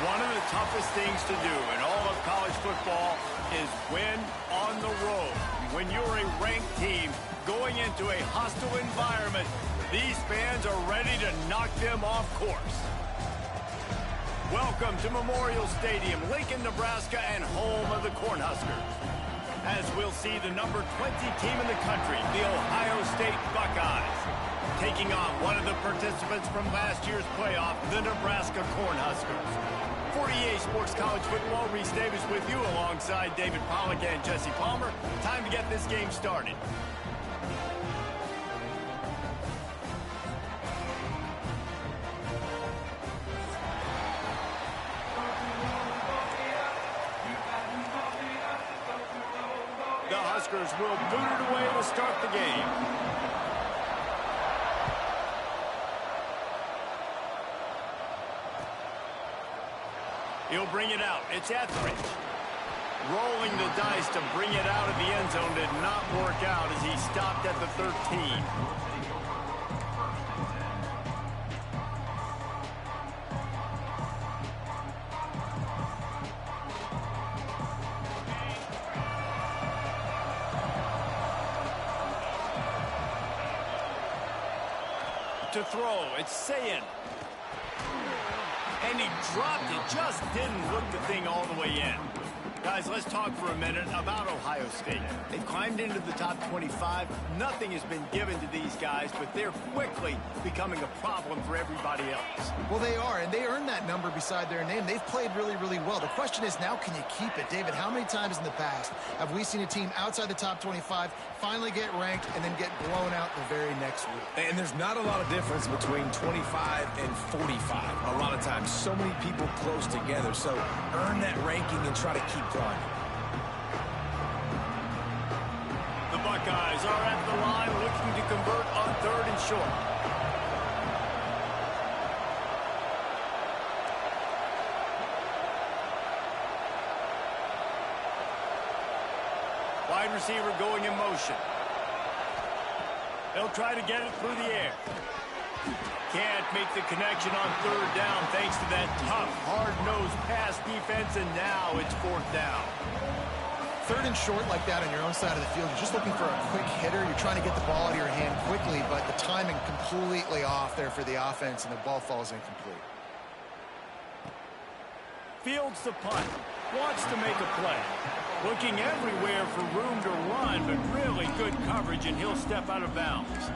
One of the toughest things to do in all of college football is win on the road. When you're a ranked team going into a hostile environment, these fans are ready to knock them off course. Welcome to Memorial Stadium, Lincoln, Nebraska, and home of the Cornhuskers. As we'll see the number 20 team in the country, the Ohio State Buckeyes, taking on one of the participants from last year's playoff, the Nebraska Cornhuskers. 48 Sports College Football, Reese Davis with you alongside David Pollack and Jesse Palmer. Time to get this game started. The Huskers will boot it away to start the game. He'll bring it out. It's Etheridge. Rolling the dice to bring it out of the end zone did not work out as he stopped at the 13. To throw, it's Sayin. And he dropped it, just didn't look the thing all the way in. Guys, let's talk for a minute about Ohio State. They've climbed into the top 25. Nothing has been given to these guys, but they're quickly becoming a problem for everybody else. Well, they are, and they earned that number beside their name. They've played really, really well. The question is now, can you keep it? David, how many times in the past have we seen a team outside the top 25 finally get ranked and then get blown out the very next week? And there's not a lot of difference between 25 and 45. A lot of times, so many people close together. So earn that ranking and try to keep climbing. The Buckeyes are at the line looking to convert on 3rd and short. Wide receiver going in motion. They'll try to get it through the air. Can't make the connection on 3rd down thanks to that tough, hard-nosed pass defense, and now it's 4th down. 3rd and short like that on your own side of the field, you're just looking for a quick hitter. You're trying to get the ball out of your hand quickly, but the timing completely off there for the offense, and the ball falls incomplete. Fields the punt. Wants to make a play. Looking everywhere for room to run, but really good coverage, and he'll step out of bounds.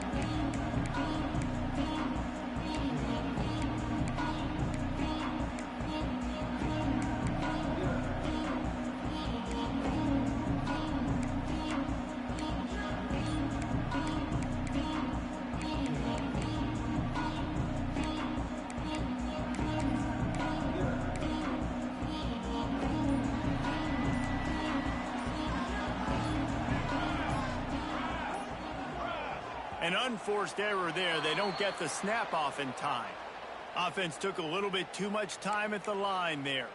An unforced error there. They don't get the snap off in time. Offense took a little bit too much time at the line there.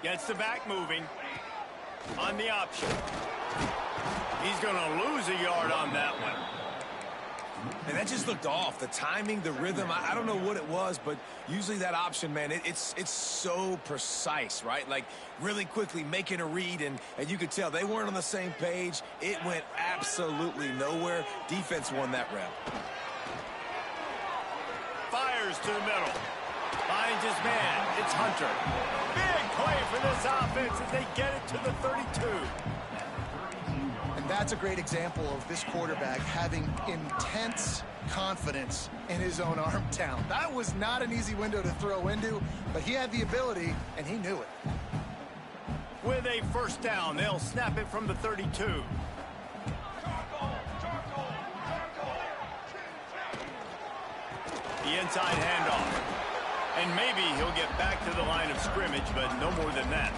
Gets the back moving on the option. He's going to lose a yard on that one. And that just looked off. The timing, the rhythm, I don't know what it was, but usually that option, man, it's so precise, right? Like really quickly making a read, and you could tell they weren't on the same page. It went absolutely nowhere. Defense won that rep. Fires to the middle. Finds his man. It's Hunter. Big play for this offense as they get it to the 32. That's a great example of this quarterback having intense confidence in his own arm talent. That was not an easy window to throw into, but he had the ability, and he knew it. With a 1st down, they'll snap it from the 32. The inside handoff. And maybe he'll get back to the line of scrimmage, but no more than that.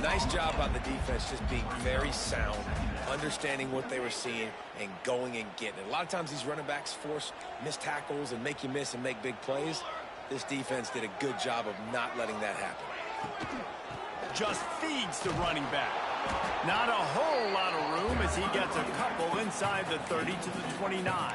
Nice job on the defense, just being very sound, understanding what they were seeing, and going and getting it. A lot of times these running backs force missed tackles and make you miss and make big plays. This defense did a good job of not letting that happen. Just feeds the running back. Not a whole lot of room as he gets a couple inside the 30 to the 29.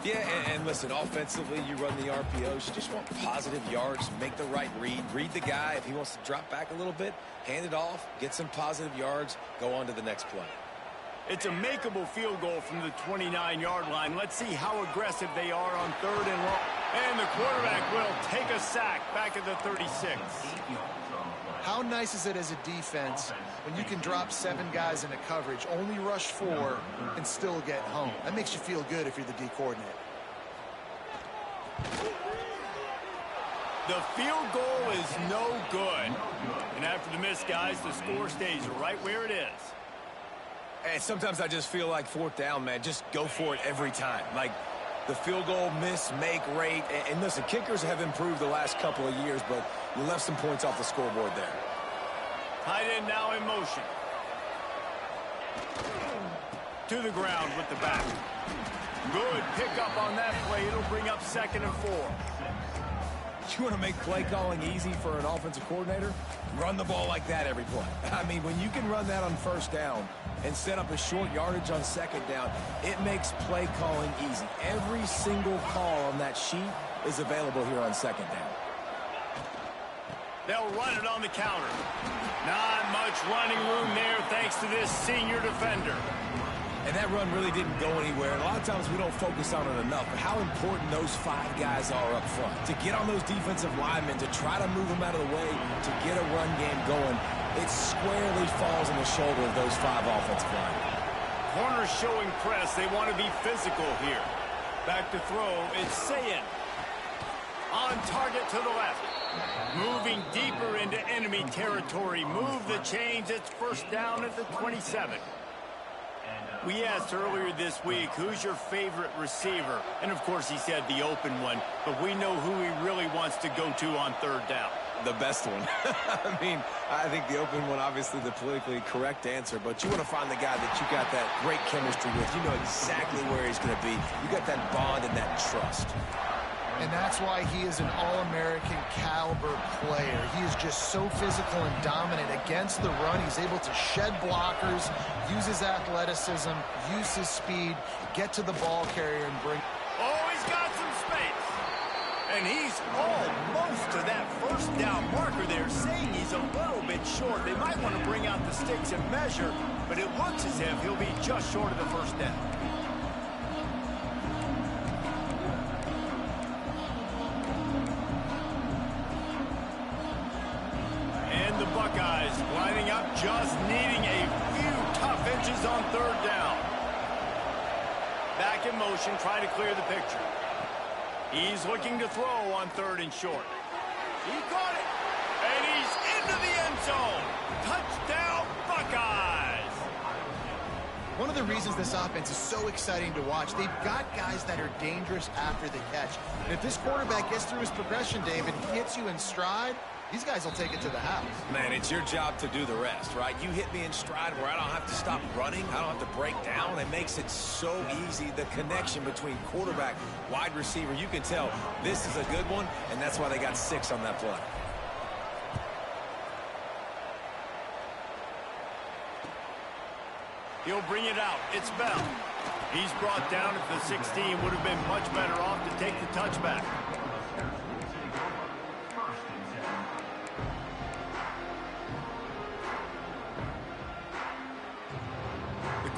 Yeah, and listen, offensively, you run the RPOs. You just want positive yards, make the right read the guy. If he wants to drop back a little bit, hand it off, get some positive yards, go on to the next play. It's a makeable field goal from the 29-yard line. Let's see how aggressive they are on 3rd and long. And the quarterback will take a sack back at the 36. How nice is it as a defense when you can drop 7 guys into coverage, only rush 4, and still get home? That makes you feel good if you're the D coordinator. The field goal is no good. And after the miss, guys, the score stays right where it is. And sometimes I just feel like 4th down, man. Just go for it every time. Like the field goal miss, make rate. And listen, kickers have improved the last couple of years, but you left some points off the scoreboard there. Tight end now in motion. To the ground with the back. Good pickup on that play. It'll bring up 2nd and 4. You want to make play calling easy for an offensive coordinator? Run the ball like that every play. I mean, when you can run that on 1st down and set up a short yardage on 2nd down, it makes play calling easy. Every single call on that sheet is available here on 2nd down. They'll run it on the counter. Not much running room there thanks to this senior defender. And that run really didn't go anywhere. And a lot of times we don't focus on it enough, but how important those 5 guys are up front. To get on those defensive linemen, to try to move them out of the way, to get a run game going, it squarely falls on the shoulder of those 5 offensive linemen. Corners showing press. They want to be physical here. Back to throw. It's Sayin. On target to the left. Moving deeper into enemy territory. Move the chains. It's 1st down at the 27. We asked earlier this week, who's your favorite receiver? And, of course, he said the open one. But we know who he really wants to go to on 3rd down. The best one. I mean, I think the open one, obviously the politically correct answer. But you want to find the guy that you got that great chemistry with. You know exactly where he's going to be. You got that bond and that trust. And that's why he is an All-American caliber player. He is just so physical and dominant against the run. He's able to shed blockers, use his athleticism, use his speed, get to the ball carrier and bring... Oh, he's got some space. And he's almost to that 1st down marker there, saying he's a little bit short. They might want to bring out the sticks and measure, but it looks as if he'll be just short of the 1st down. The Buckeyes lining up, just needing a few tough inches on 3rd down. Back in motion, try to clear the picture. He's looking to throw on 3rd and short. He caught it, and he's into the end zone. Touchdown, Buckeyes! One of the reasons this offense is so exciting to watch, they've got guys that are dangerous after the catch. And if this quarterback gets through his progression, David, he hits you in stride, these guys will take it to the house. Man, it's your job to do the rest, right? You hit me in stride where I don't have to stop running. I don't have to break down. It makes it so easy. The connection between quarterback, wide receiver, you can tell this is a good one, and that's why they got 6 on that play. He'll bring it out. It's Bell. He's brought down at the 16. Would have been much better off to take the touchback.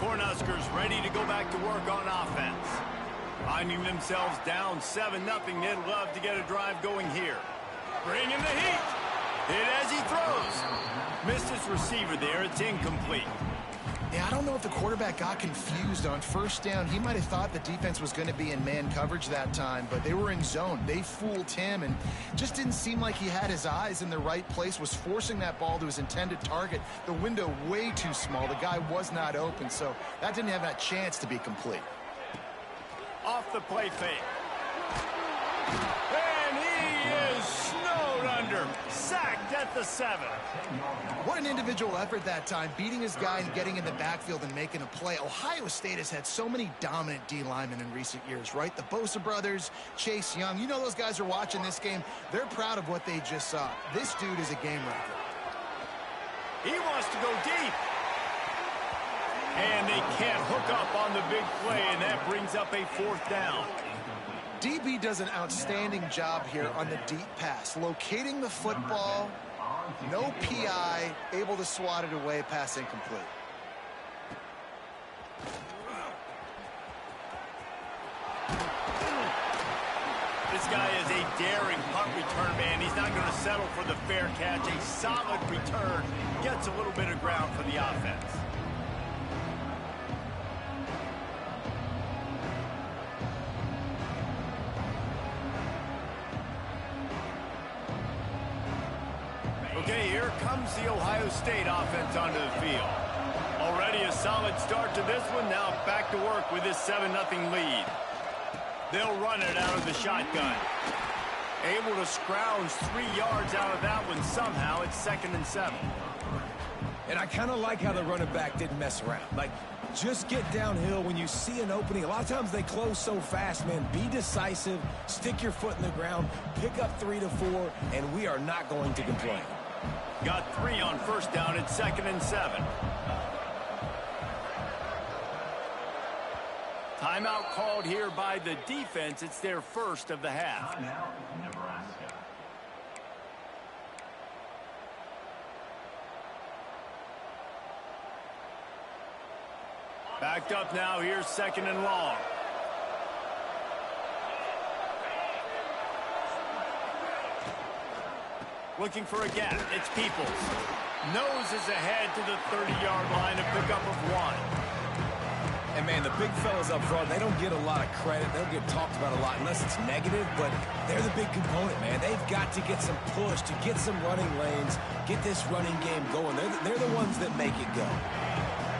Cornhuskers ready to go back to work on offense. Finding themselves down 7-0, they'd love to get a drive going here. Bringing the heat. Hit as he throws. Missed his receiver there. It's incomplete. Yeah, I don't know if the quarterback got confused on 1st down. He might have thought the defense was going to be in man coverage that time, but they were in zone. They fooled him and just didn't seem like he had his eyes in the right place, was forcing that ball to his intended target. The window way too small. The guy was not open, so that didn't have that chance to be complete. Off the play fake. And he is snowed under. corner. Sacked at the 7. What an individual effort that time, beating his guy and getting in the backfield and making a play. Ohio State has had so many dominant D linemen in recent years, right? The Bosa brothers, Chase Young. You know those guys are watching this game. They're proud of what they just saw. This dude is a game wrecker. He wants to go deep. And they can't hook up on the big play, and that brings up a 4th down. DB does an outstanding job here on the deep pass, locating the football, no PI, able to swat it away, pass incomplete. This guy is a daring punt return man. He's not going to settle for the fair catch. A solid return gets a little bit of ground for the offense. Okay, here comes the Ohio State offense onto the field. Already a solid start to this one. Now back to work with this 7-0 lead. They'll run it out of the shotgun. Able to scrounge 3 yards out of that one somehow. It's 2nd and 7. And I kind of like how the running back didn't mess around. Like, just get downhill when you see an opening. A lot of times they close so fast, man. Be decisive, stick your foot in the ground, pick up 3 to 4, and we are not going to complain. Got 3 on 1st down. It's 2nd and 7. Timeout called here by the defense. It's their 1st of the half. Timeout, Nebraska. Backed up now. Here's 2nd and long. Looking for a gap. It's Peoples. Noses ahead to the 30-yard line, a pickup of 1. And, man, the big fellas up front, they don't get a lot of credit. They don't get talked about a lot unless it's negative, but they're the big component, man. They've got to get some push, to get some running lanes, get this running game going. They're the ones that make it go.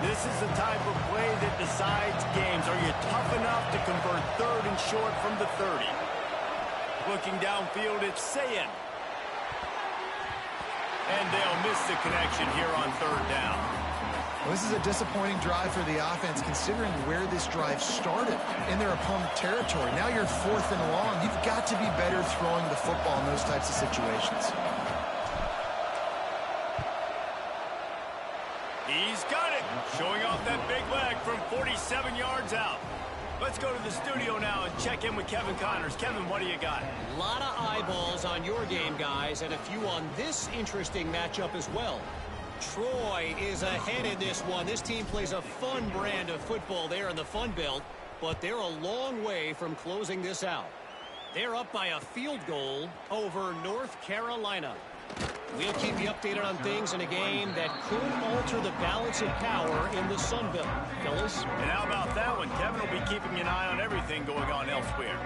This is the type of play that decides games. Are you tough enough to convert 3rd and short from the 30? Looking downfield, it's Sayin. And they'll miss the connection here on 3rd down. Well, this is a disappointing drive for the offense, considering where this drive started in their opponent territory. Now you're 4th and long. You've got to be better throwing the football in those types of situations. He's got it. Showing off that big leg from 47 yards out. Let's go to the studio now and check in with Kevin Connors. Kevin, what do you got? A lot of eyeballs on your game, guys, and a few on this interesting matchup as well. Troy is ahead in this one. This team plays a fun brand of football there in the Fun Belt, but they're a long way from closing this out. They're up by a field goal over North Carolina. We'll keep you updated on things in a game that could alter the balance of power in the Sun Belt. Fellas? And how about that one? Kevin will be keeping an eye on everything going on elsewhere.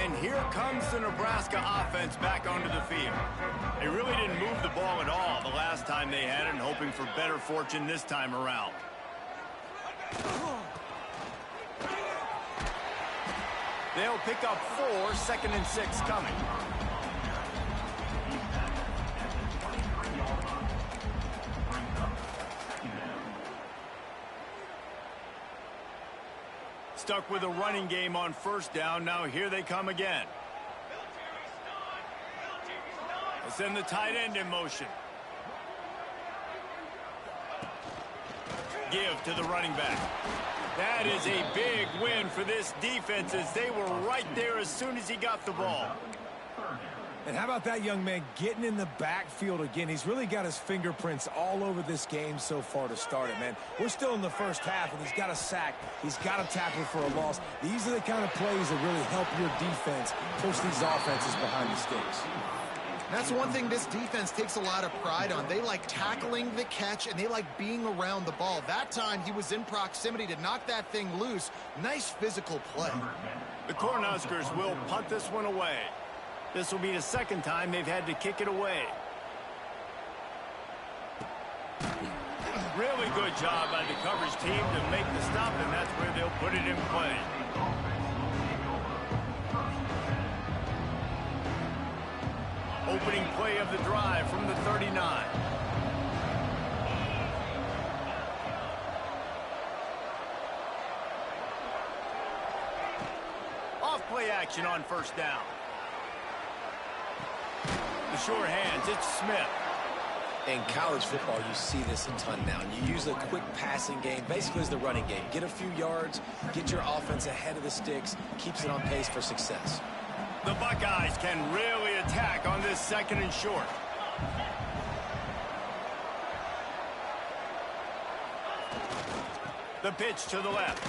And here comes the Nebraska offense back onto the field. They really didn't move the ball at all the last time they had it, and hoping for better fortune this time around. They'll pick up 4, 2nd and 6 coming. Stuck with a running game on 1st down. Now here they come again. They'll send the tight end in motion. Give to the running back. That is a big win for this defense, as they were right there as soon as he got the ball. And how about that young man getting in the backfield again? He's really got his fingerprints all over this game so far to start it, man. We're still in the 1st half, and he's got a sack. He's got a tackle for a loss. These are the kind of plays that really help your defense push these offenses behind the sticks. That's one thing this defense takes a lot of pride on. They like tackling the catch, and they like being around the ball. That time, he was in proximity to knock that thing loose. Nice physical play. The Cornhuskers will punt this one away. This will be the 2nd time they've had to kick it away. Really good job by the coverage team to make the stop, and that's where they'll put it in play. opening play of the drive from the 39. Off-play action on first down. The sure hands, it's Smith. In college football, you see this a ton now. You use a quick passing game, basically as the running game. Get a few yards, get your offense ahead of the sticks, keeps it on pace for success. The Buckeyes can really attack on this 2nd and short. The pitch to the left.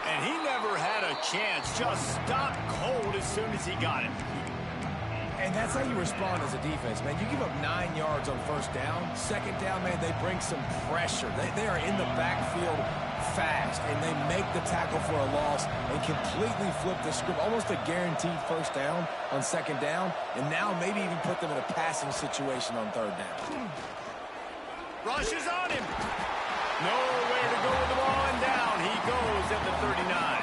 And he never had a chance, just stopped cold as soon as he got it. And that's how you respond as a defense, man. You give up 9 yards on first down. 2nd down, man, they bring some pressure. They are in the backfield fast, and they make the tackle for a loss and completely flip the script. Almost a guaranteed first down on 2nd down, and now maybe even put them in a passing situation on 3rd down. Rushes on him. Nowhere to go with the ball, and down he goes at the 39.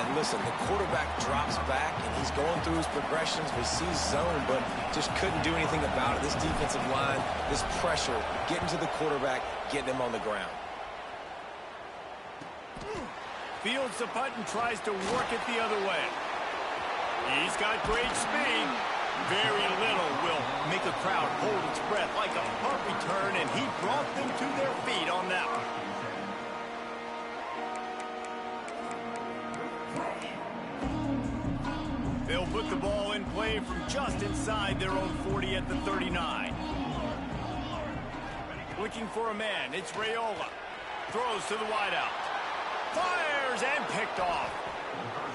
And listen, the quarterback drops back, and he's going through his progressions. We see zone, but just couldn't do anything about it. This defensive line, this pressure, getting to the quarterback, getting him on the ground. Fields the punt and tries to work it the other way. He's got great speed. Very little will make a crowd hold its breath like a punt return, and he brought them to their feet on that one. They'll put the ball in play from just inside their own 40 at the 39. Looking for a man, it's Raiola. Throws to the wideout. Fires and picked off.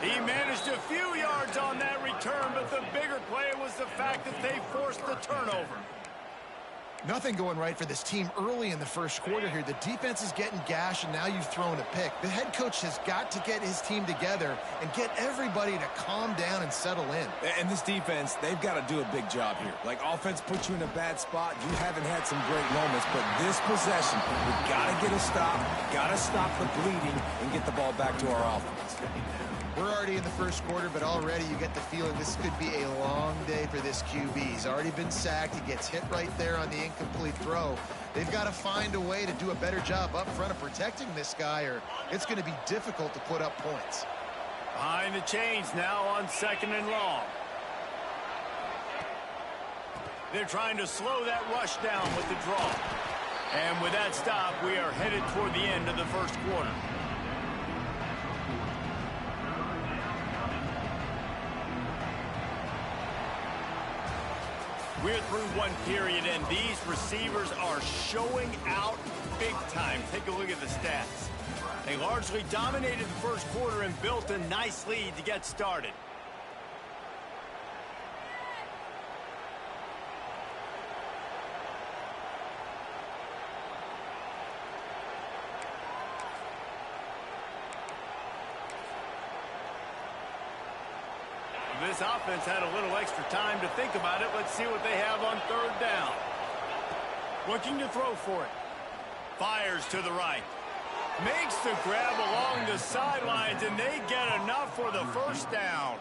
He managed a few yards on that return, but the bigger play was the fact that they forced the turnover. Nothing going right for this team early in the first quarter here. The defense is getting gashed, and now you've thrown a pick. The head coach has got to get his team together and get everybody to calm down and settle in. And this defense, they've got to do a big job here. Like, offense puts you in a bad spot. You haven't had some great moments, but this possession, we've got to get a stop, got to stop the bleeding, and get the ball back to our offense. We're already in the first quarter, but already you get the feeling this could be a long day for this QB. He's already been sacked. He gets hit right there on the incomplete throw. They've got to find a way to do a better job up front of protecting this guy, or it's going to be difficult to put up points. Behind the chains now on 2nd and long. They're trying to slow that rush down with the draw. And with that stop, we are headed toward the end of the first quarter. We're through one period, and these receivers are showing out big time. Take a look at the stats. They largely dominated the first quarter and built a nice lead to get started. This offense had a little extra time to think about it. Let's see what they have on 3rd down. Looking to throw for it. Fires to the right. Makes the grab along the sidelines, and they get enough for the first down.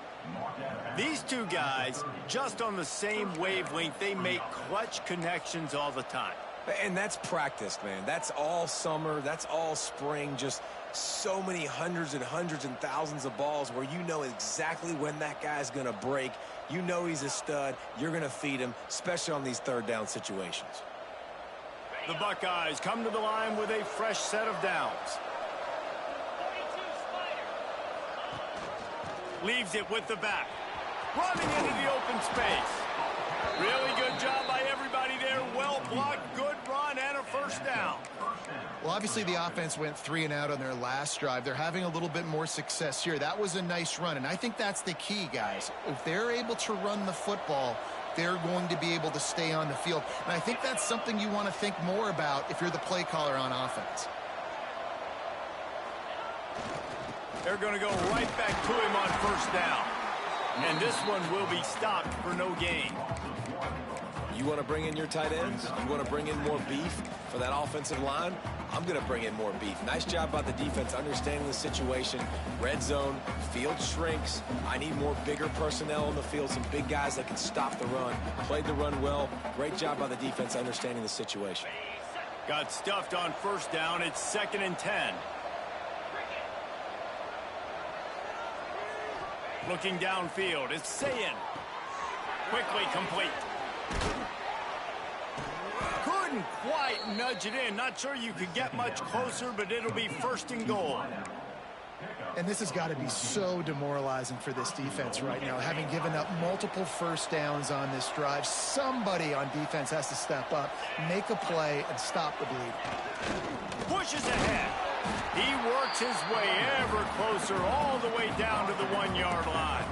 These two guys, just on the same wavelength, they make clutch connections all the time. And that's practice, man. That's all summer. That's all spring. Just so many hundreds and thousands of balls where you know exactly when that guy's going to break. You know he's a stud. You're going to feed him, especially on these 3rd down situations. The Buckeyes come to the line with a fresh set of downs. Leaves it with the back. Running into the open space. Really good job by everybody there. Well blocked, good run, and a first down. Well, obviously the offense went 3 and out on their last drive. They're having a little bit more success here. That was a nice run, and I think that's the key, guys. If they're able to run the football, they're going to be able to stay on the field. And I think that's something you want to think more about if you're the play caller on offense. They're going to go right back to him on first down. And this one will be stopped for no gain. You want to bring in your tight ends? You want to bring in more beef for that offensive line? I'm going to bring in more beef. Nice job by the defense understanding the situation. Red zone, field shrinks. I need more bigger personnel on the field, some big guys that can stop the run. Played the run well. Great job by the defense understanding the situation. Got stuffed on first down. It's 2nd and 10. Looking downfield, it's Sayin. Quickly complete. Couldn't quite nudge it in. Not sure you could get much closer, but it'll be 1st and goal. And this has got to be so demoralizing for this defense right now. Having given up multiple first downs on this drive, somebody on defense has to step up, make a play, and stop the bleed. Pushes ahead. He works his way ever closer all the way down to the 1-yard line.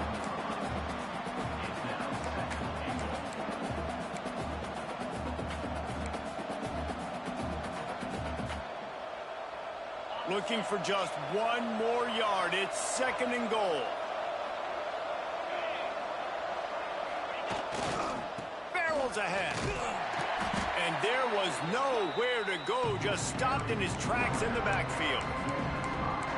Looking for just 1 more yard. It's 2nd and goal. Barrels ahead. And there was nowhere to go. Just stopped in his tracks in the backfield.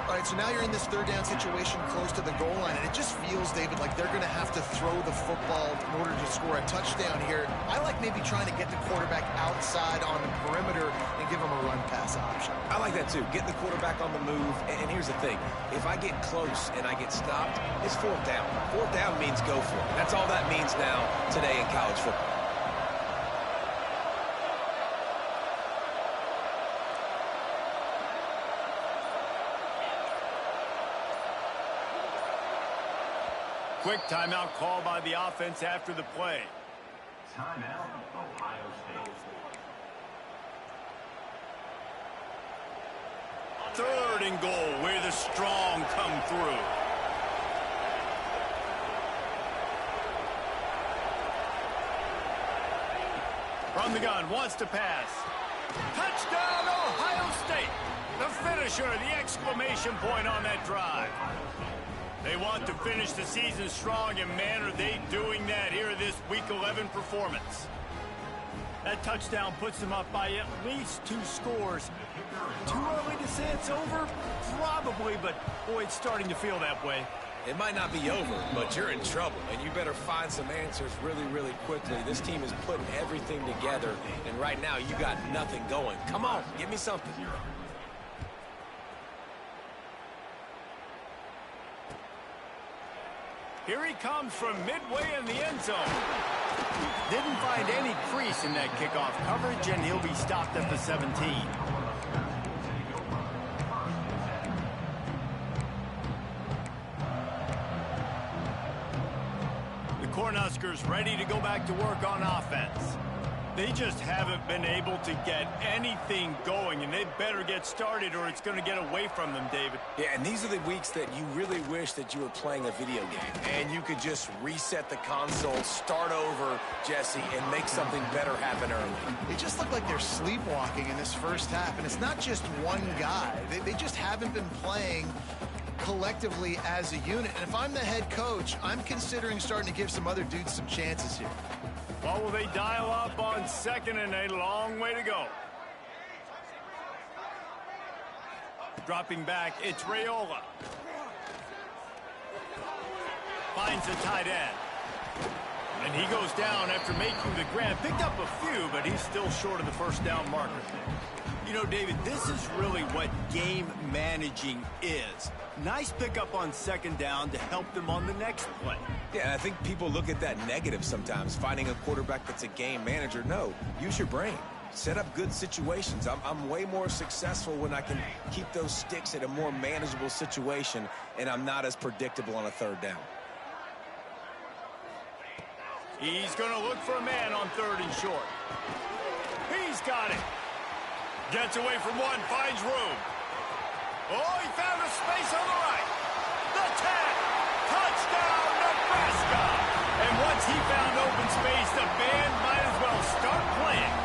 All right, so now you're in this 3rd down situation close to the goal line, and it just feels, David, like they're going to have to throw the football in order to score a touchdown here. I like maybe trying to get the quarterback outside on the perimeter and give him a run-pass option. I like that, too. Get the quarterback on the move. And here's the thing. If I get close and I get stopped, it's 4th down. 4th down means go for it. That's all that means now today in college football. Quick timeout call by the offense after the play. Timeout, Ohio State. 3rd and goal where the strong come through. From the gun, wants to pass. Touchdown, Ohio State. The finisher, the exclamation point on that drive. They want to finish the season strong, and man, are they doing that here in this Week 11 performance. That touchdown puts them up by at least 2 scores. Too early to say it's over? Probably, but boy, it's starting to feel that way. It might not be over, but you're in trouble, and you better find some answers really, really quickly. This team is putting everything together, and right now you got nothing going. Come on, give me something. Here he comes from midway in the end zone. Didn't find any crease in that kickoff coverage, and he'll be stopped at the 17. The Cornhuskers ready to go back to work on offense. They just haven't been able to get anything going, and they better get started or it's going to get away from them, David. Yeah, and these are the weeks that you really wish that you were playing a video game and you could just reset the console, start over, Jesse, and make something better happen early. They just look like they're sleepwalking in this first half, and it's not just one guy. They just haven't been playing collectively as a unit. And if I'm the head coach, I'm considering starting to give some other dudes some chances here. Well, will they dial up on 2nd and a long way to go? Dropping back, it's Raiola. Finds a tight end. And he goes down after making the grab. Picked up a few, but he's still short of the 1st down marker. You know, David, this is really what game managing is. Nice pickup on 2nd down to help them on the next play. Yeah, I think people look at that negative sometimes, finding a quarterback that's a game manager. No, use your brain. Set up good situations. I'm way more successful when I can keep those sticks at a more manageable situation, and I'm not as predictable on a 3rd down. He's going to look for a man on 3rd and short. He's got it. Gets away from one, finds room. Oh, he found a space on the right. The tag. Touchdown, Nebraska. And once he found open space, the band might as well start playing.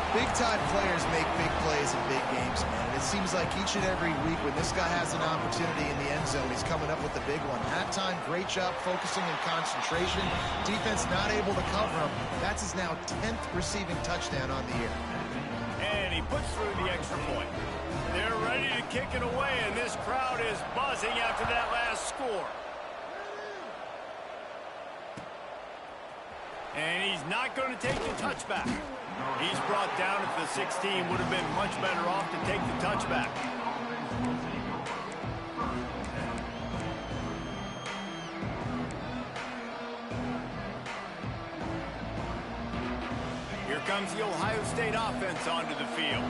Big-time players make big plays in big games, man. And it seems like each and every week when this guy has an opportunity in the end zone, he's coming up with the big one. That time, great job focusing and concentration. Defense not able to cover him. That's his now 10th receiving touchdown on the year. And he puts through the extra point. They're ready to kick it away, and this crowd is buzzing after that last score. And he's not going to take the touchback. He's brought down at the 16. Would have been much better off to take the touchback. Here comes the Ohio State offense onto the field.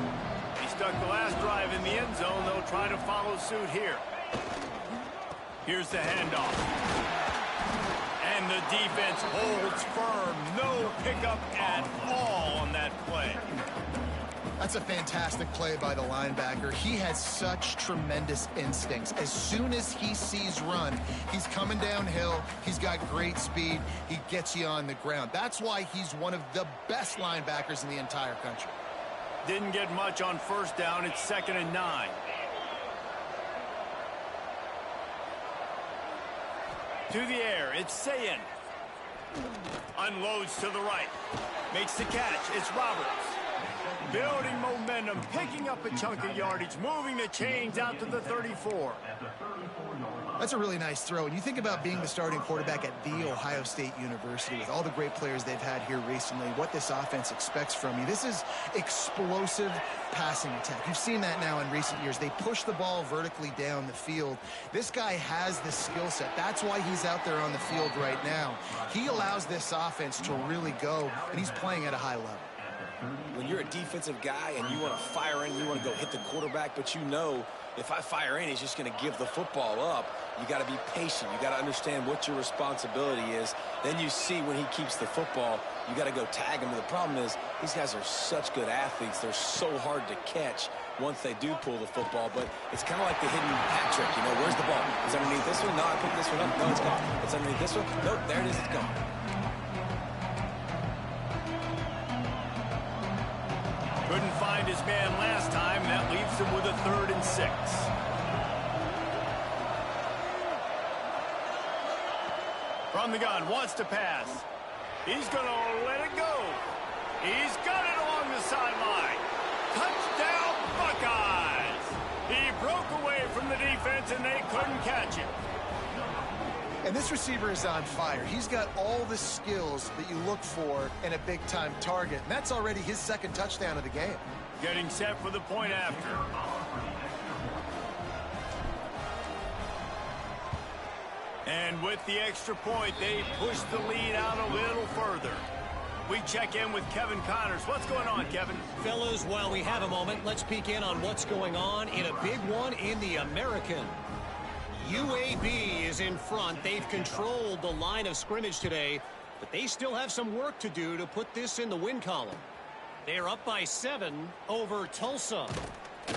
He stuck the last drive in the end zone. They'll try to follow suit here. Here's the handoff. And the defense holds firm. No pickup at all on that play. That's a fantastic play by the linebacker. He has such tremendous instincts. As soon as he sees run, he's coming downhill. He's got great speed. He gets you on the ground. That's why he's one of the best linebackers in the entire country. Didn't get much on first down. It's 2nd and 9. To the air, it's Sayin. Unloads to the right. Makes the catch. It's Roberts. Building momentum, picking up a chunk of yardage, moving the chains out to the 34. That's a really nice throw. And you think about being the starting quarterback at The Ohio State University with all the great players they've had here recently, what this offense expects from you. This is explosive passing attack. You've seen that now in recent years. They push the ball vertically down the field. This guy has the skill set. That's why he's out there on the field right now. He allows this offense to really go, and he's playing at a high level. When you're a defensive guy and you want to fire in, you want to go hit the quarterback, but you know if I fire in, he's just going to give the football up. You got to be patient. You got to understand what your responsibility is. Then you see when he keeps the football, you got to go tag him. The problem is these guys are such good athletes. They're so hard to catch once they do pull the football, but it's kind of like the hidden hat trick. You know, where's the ball? It's underneath this one. No, I picked this one up. No, it's gone. It's underneath this one. Nope, there it is. It's gone. Couldn't find his man last time. That leaves him with a 3rd and 6. From the gun, wants to pass. He's going to let it go. He's got it along the sideline. Touchdown, Buckeyes! He broke away from the defense, and they couldn't catch him. And this receiver is on fire. He's got all the skills that you look for in a big-time target. And that's already his 2nd touchdown of the game. Getting set for the point after. And with the extra point, they push the lead out a little further. We check in with Kevin Connors. What's going on, Kevin? Fellas, while we have a moment, let's peek in on what's going on in a big one in the American. UAB is in front. They've controlled the line of scrimmage today, but they still have some work to do to put this in the win column. They're up by 7 over Tulsa.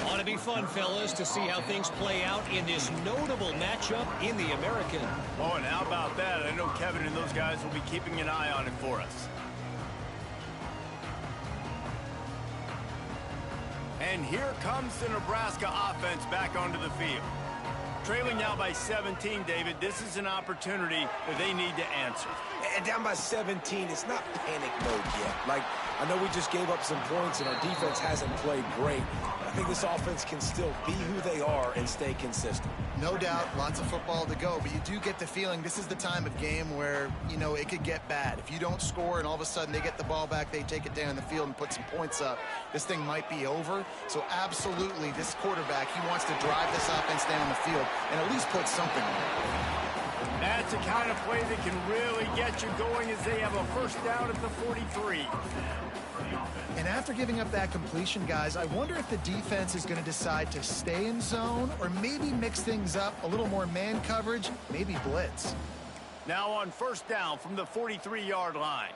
Ought to be fun, fellas, to see how things play out in this notable matchup in the American. Oh, and how about that? I know Kevin and those guys will be keeping an eye on it for us. And here comes the Nebraska offense back onto the field. Trailing now by 17, David. This is an opportunity that they need to answer. And down by 17, it's not panic mode yet. Like, I know we just gave up some points and our defense hasn't played great. But I think this offense can still be who they are and stay consistent. No doubt, lots of football to go, but you do get the feeling this is the time of game where, you know, it could get bad. If you don't score and all of a sudden they get the ball back, they take it down the field and put some points up, this thing might be over. So absolutely, this quarterback, he wants to drive this offense down the field and at least put something on it. That's the kind of play that can really get you going as they have a 1st down at the 43. And after giving up that completion, guys, I wonder if the defense is going to decide to stay in zone or maybe mix things up, a little more man coverage, maybe blitz. Now on 1st down from the 43-yard line.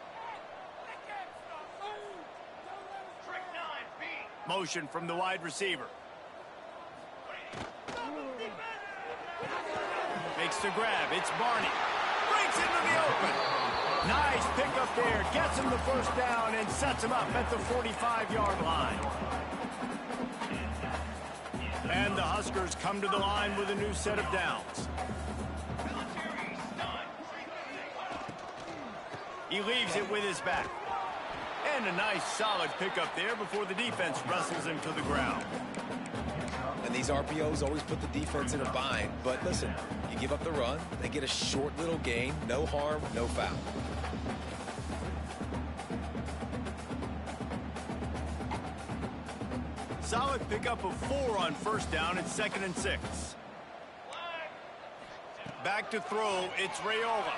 Motion from the wide receiver. Makes the grab. It's Barney. Breaks into the open. Nice pickup there. Gets him the first down and sets him up at the 45-yard line. And the Huskers come to the line with a new set of downs. He leaves it with his back. And a nice solid pickup there before the defense wrestles him to the ground. And these RPOs always put the defense in a bind. But listen, you give up the run, they get a short little gain. No harm, no foul. Solid pickup of 4 on first down and 2nd and 6. Back to throw, it's Raiola.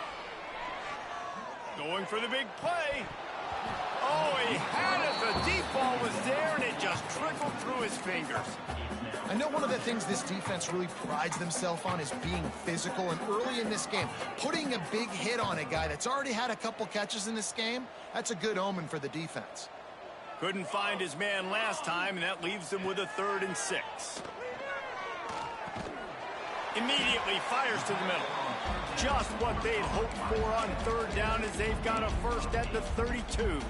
Going for the big play. Oh, he had it. The deep ball was there, and it just trickled through his fingers. I know one of the things this defense really prides themselves on is being physical, and early in this game, putting a big hit on a guy that's already had a couple catches in this game, that's a good omen for the defense. Couldn't find his man last time, and that leaves him with a 3rd and 6. Immediately fires to the middle. Just what they'd hoped for on 3rd down as they've got a first at the 32.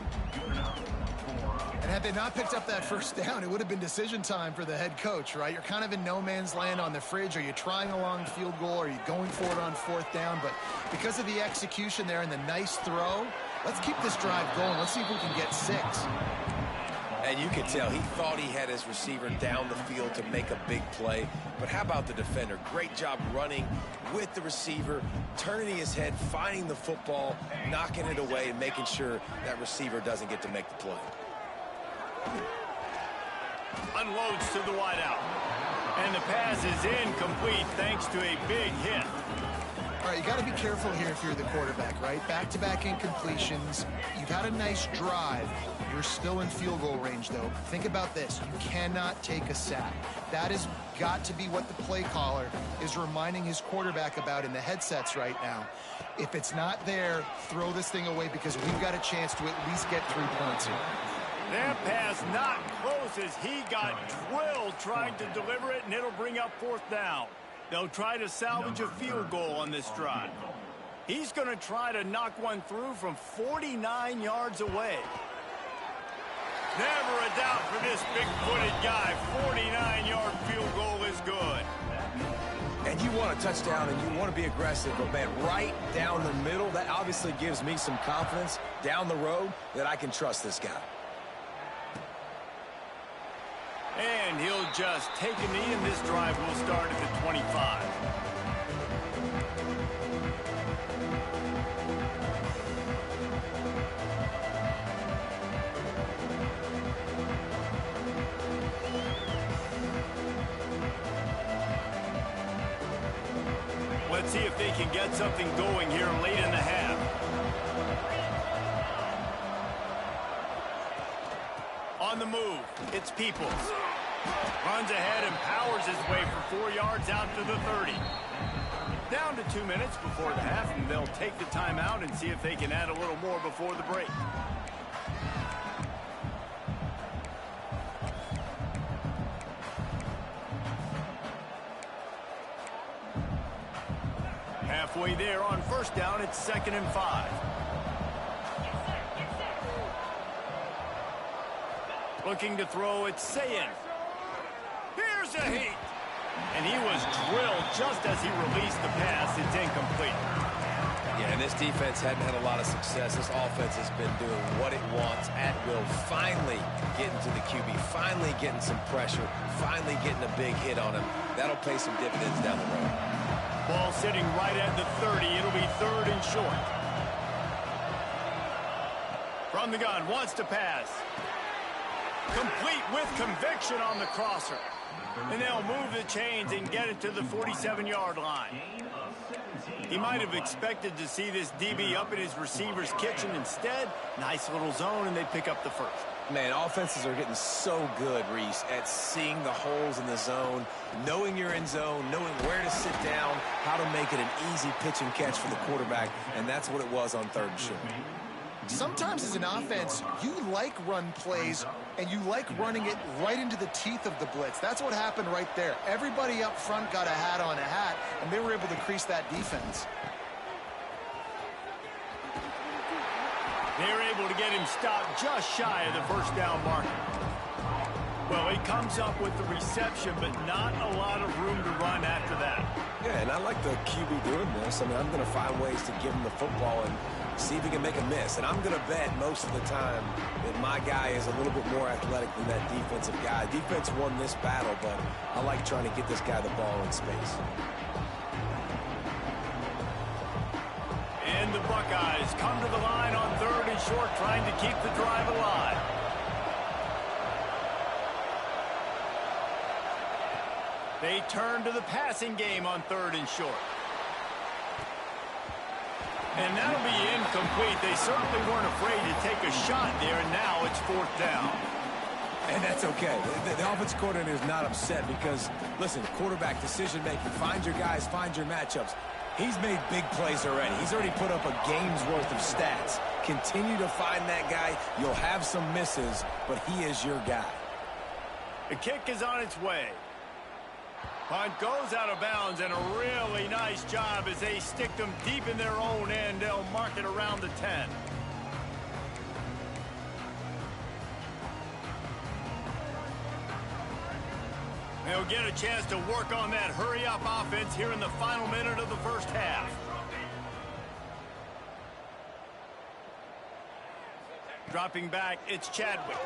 And had they not picked up that first down, it would have been decision time for the head coach, right? You're kind of in no man's land on the fridge. Are you trying a long field goal? Are you going for it on 4th down? But because of the execution there and the nice throw, let's keep this drive going. Let's see if we can get 6. And you could tell he thought he had his receiver down the field to make a big play. But how about the defender? Great job running with the receiver, turning his head, finding the football, knocking it away, and making sure that receiver doesn't get to make the play. Unloads to the wideout. And the pass is incomplete thanks to a big hit. All right, you got to be careful here if you're the quarterback, right? Back-to-back incompletions. You've had a nice drive. You're still in field goal range, though. Think about this. You cannot take a sack. That has got to be what the play caller is reminding his quarterback about in the headsets right now. If it's not there, throw this thing away because we've got a chance to at least get 3 points here. That pass not close as he got drilled trying to deliver it, and it'll bring up 4th down. They'll try to salvage a field goal on this drive. He's going to try to knock one through from 49 yards away. Never a doubt for this big-footed guy. 49-yard field goal is good. And you want a touchdown and you want to be aggressive, but man, right down the middle, that obviously gives me some confidence down the road that I can trust this guy. And he'll just take a knee, and this drive will start at the 25. Let's see if they can get something going here late in the half. On the move, it's Peoples. Runs ahead and powers his way for 4 yards out to the 30. Down to 2 minutes before the half, and they'll take the timeout and see if they can add a little more before the break. Halfway there on first down, it's 2nd and 5. Looking to throw, it's Sayin. Here's a heat. And he was drilled just as he released the pass. It's incomplete. Yeah, and this defense hadn't had a lot of success. This offense has been doing what it wants at will. Finally getting to the QB. Finally getting some pressure. Finally getting a big hit on him. That'll pay some dividends down the road. Ball sitting right at the 30. It'll be 3rd and short. From the gun, wants to pass. Complete with conviction on the crosser. And they'll move the chains and get it to the 47-yard line. He might have expected to see this DB up in his receiver's kitchen. Instead, nice little zone, and they pick up the first. Man, offenses are getting so good, Reese, at seeing the holes in the zone, knowing you're in zone, knowing where to sit down, how to make it an easy pitch and catch for the quarterback, and that's what it was on 3rd and short. Sometimes as an offense, you like run plays, and you like running it right into the teeth of the blitz. That's what happened right there. Everybody up front got a hat on a hat, and they were able to crease that defense. They're able to get him stopped just shy of the first down marker. Well, he comes up with the reception, but not a lot of room to run after that. Yeah, and I like the QB doing this. I mean, I'm going to find ways to give him the football and see if he can make a miss. And I'm going to bet most of the time that my guy is a little bit more athletic than that defensive guy. Defense won this battle, but I like trying to get this guy the ball in space. And the Buckeyes come to the line on 3rd and short, trying to keep the drive alive. They turn to the passing game on 3rd and short. And that'll be incomplete. They certainly weren't afraid to take a shot there, and now it's 4th down. And that's okay. The offensive coordinator is not upset because, listen, quarterback decision-making, find your guys, find your matchups. He's made big plays already. He's already put up a game's worth of stats. Continue to find that guy. You'll have some misses, but he is your guy. The kick is on its way. Punt goes out of bounds, and a really nice job as they stick them deep in their own end. They'll mark it around the 10. They'll get a chance to work on that hurry-up offense here in the final minute of the first half. Dropping back, it's Chadwick.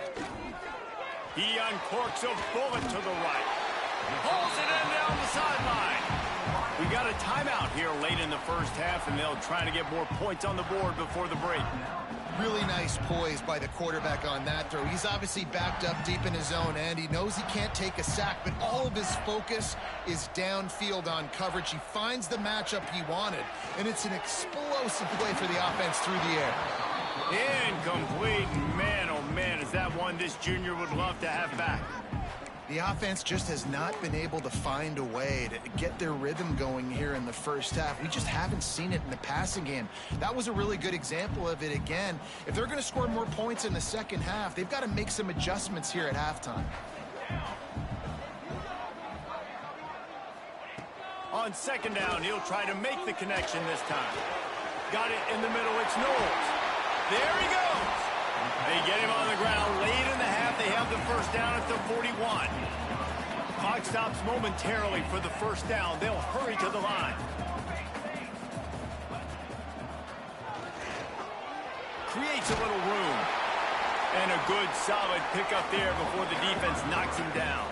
He uncorks a bullet to the right. Pulls it in down the sideline. We got a timeout here late in the first half, and they'll try to get more points on the board before the break. Really nice poise by the quarterback on that throw. He's obviously backed up deep in his own end. He knows he can't take a sack, but all of his focus is downfield on coverage. He finds the matchup he wanted, and it's an explosive play for the offense through the air. Incomplete. Man, oh man, is that one this junior would love to have back. The offense just has not been able to find a way to get their rhythm going here in the first half. We just haven't seen it in the passing game. That was a really good example of it again. If they're going to score more points in the second half, they've got to make some adjustments here at halftime. On 2nd down, he'll try to make the connection this time. Got it in the middle. It's Knowles. There he goes. They get him on the ground late in the half. They have the first down at the 41. Clock stops momentarily for the first down. They'll hurry to the line. Creates a little room. And a good solid pickup there before the defense knocks him down.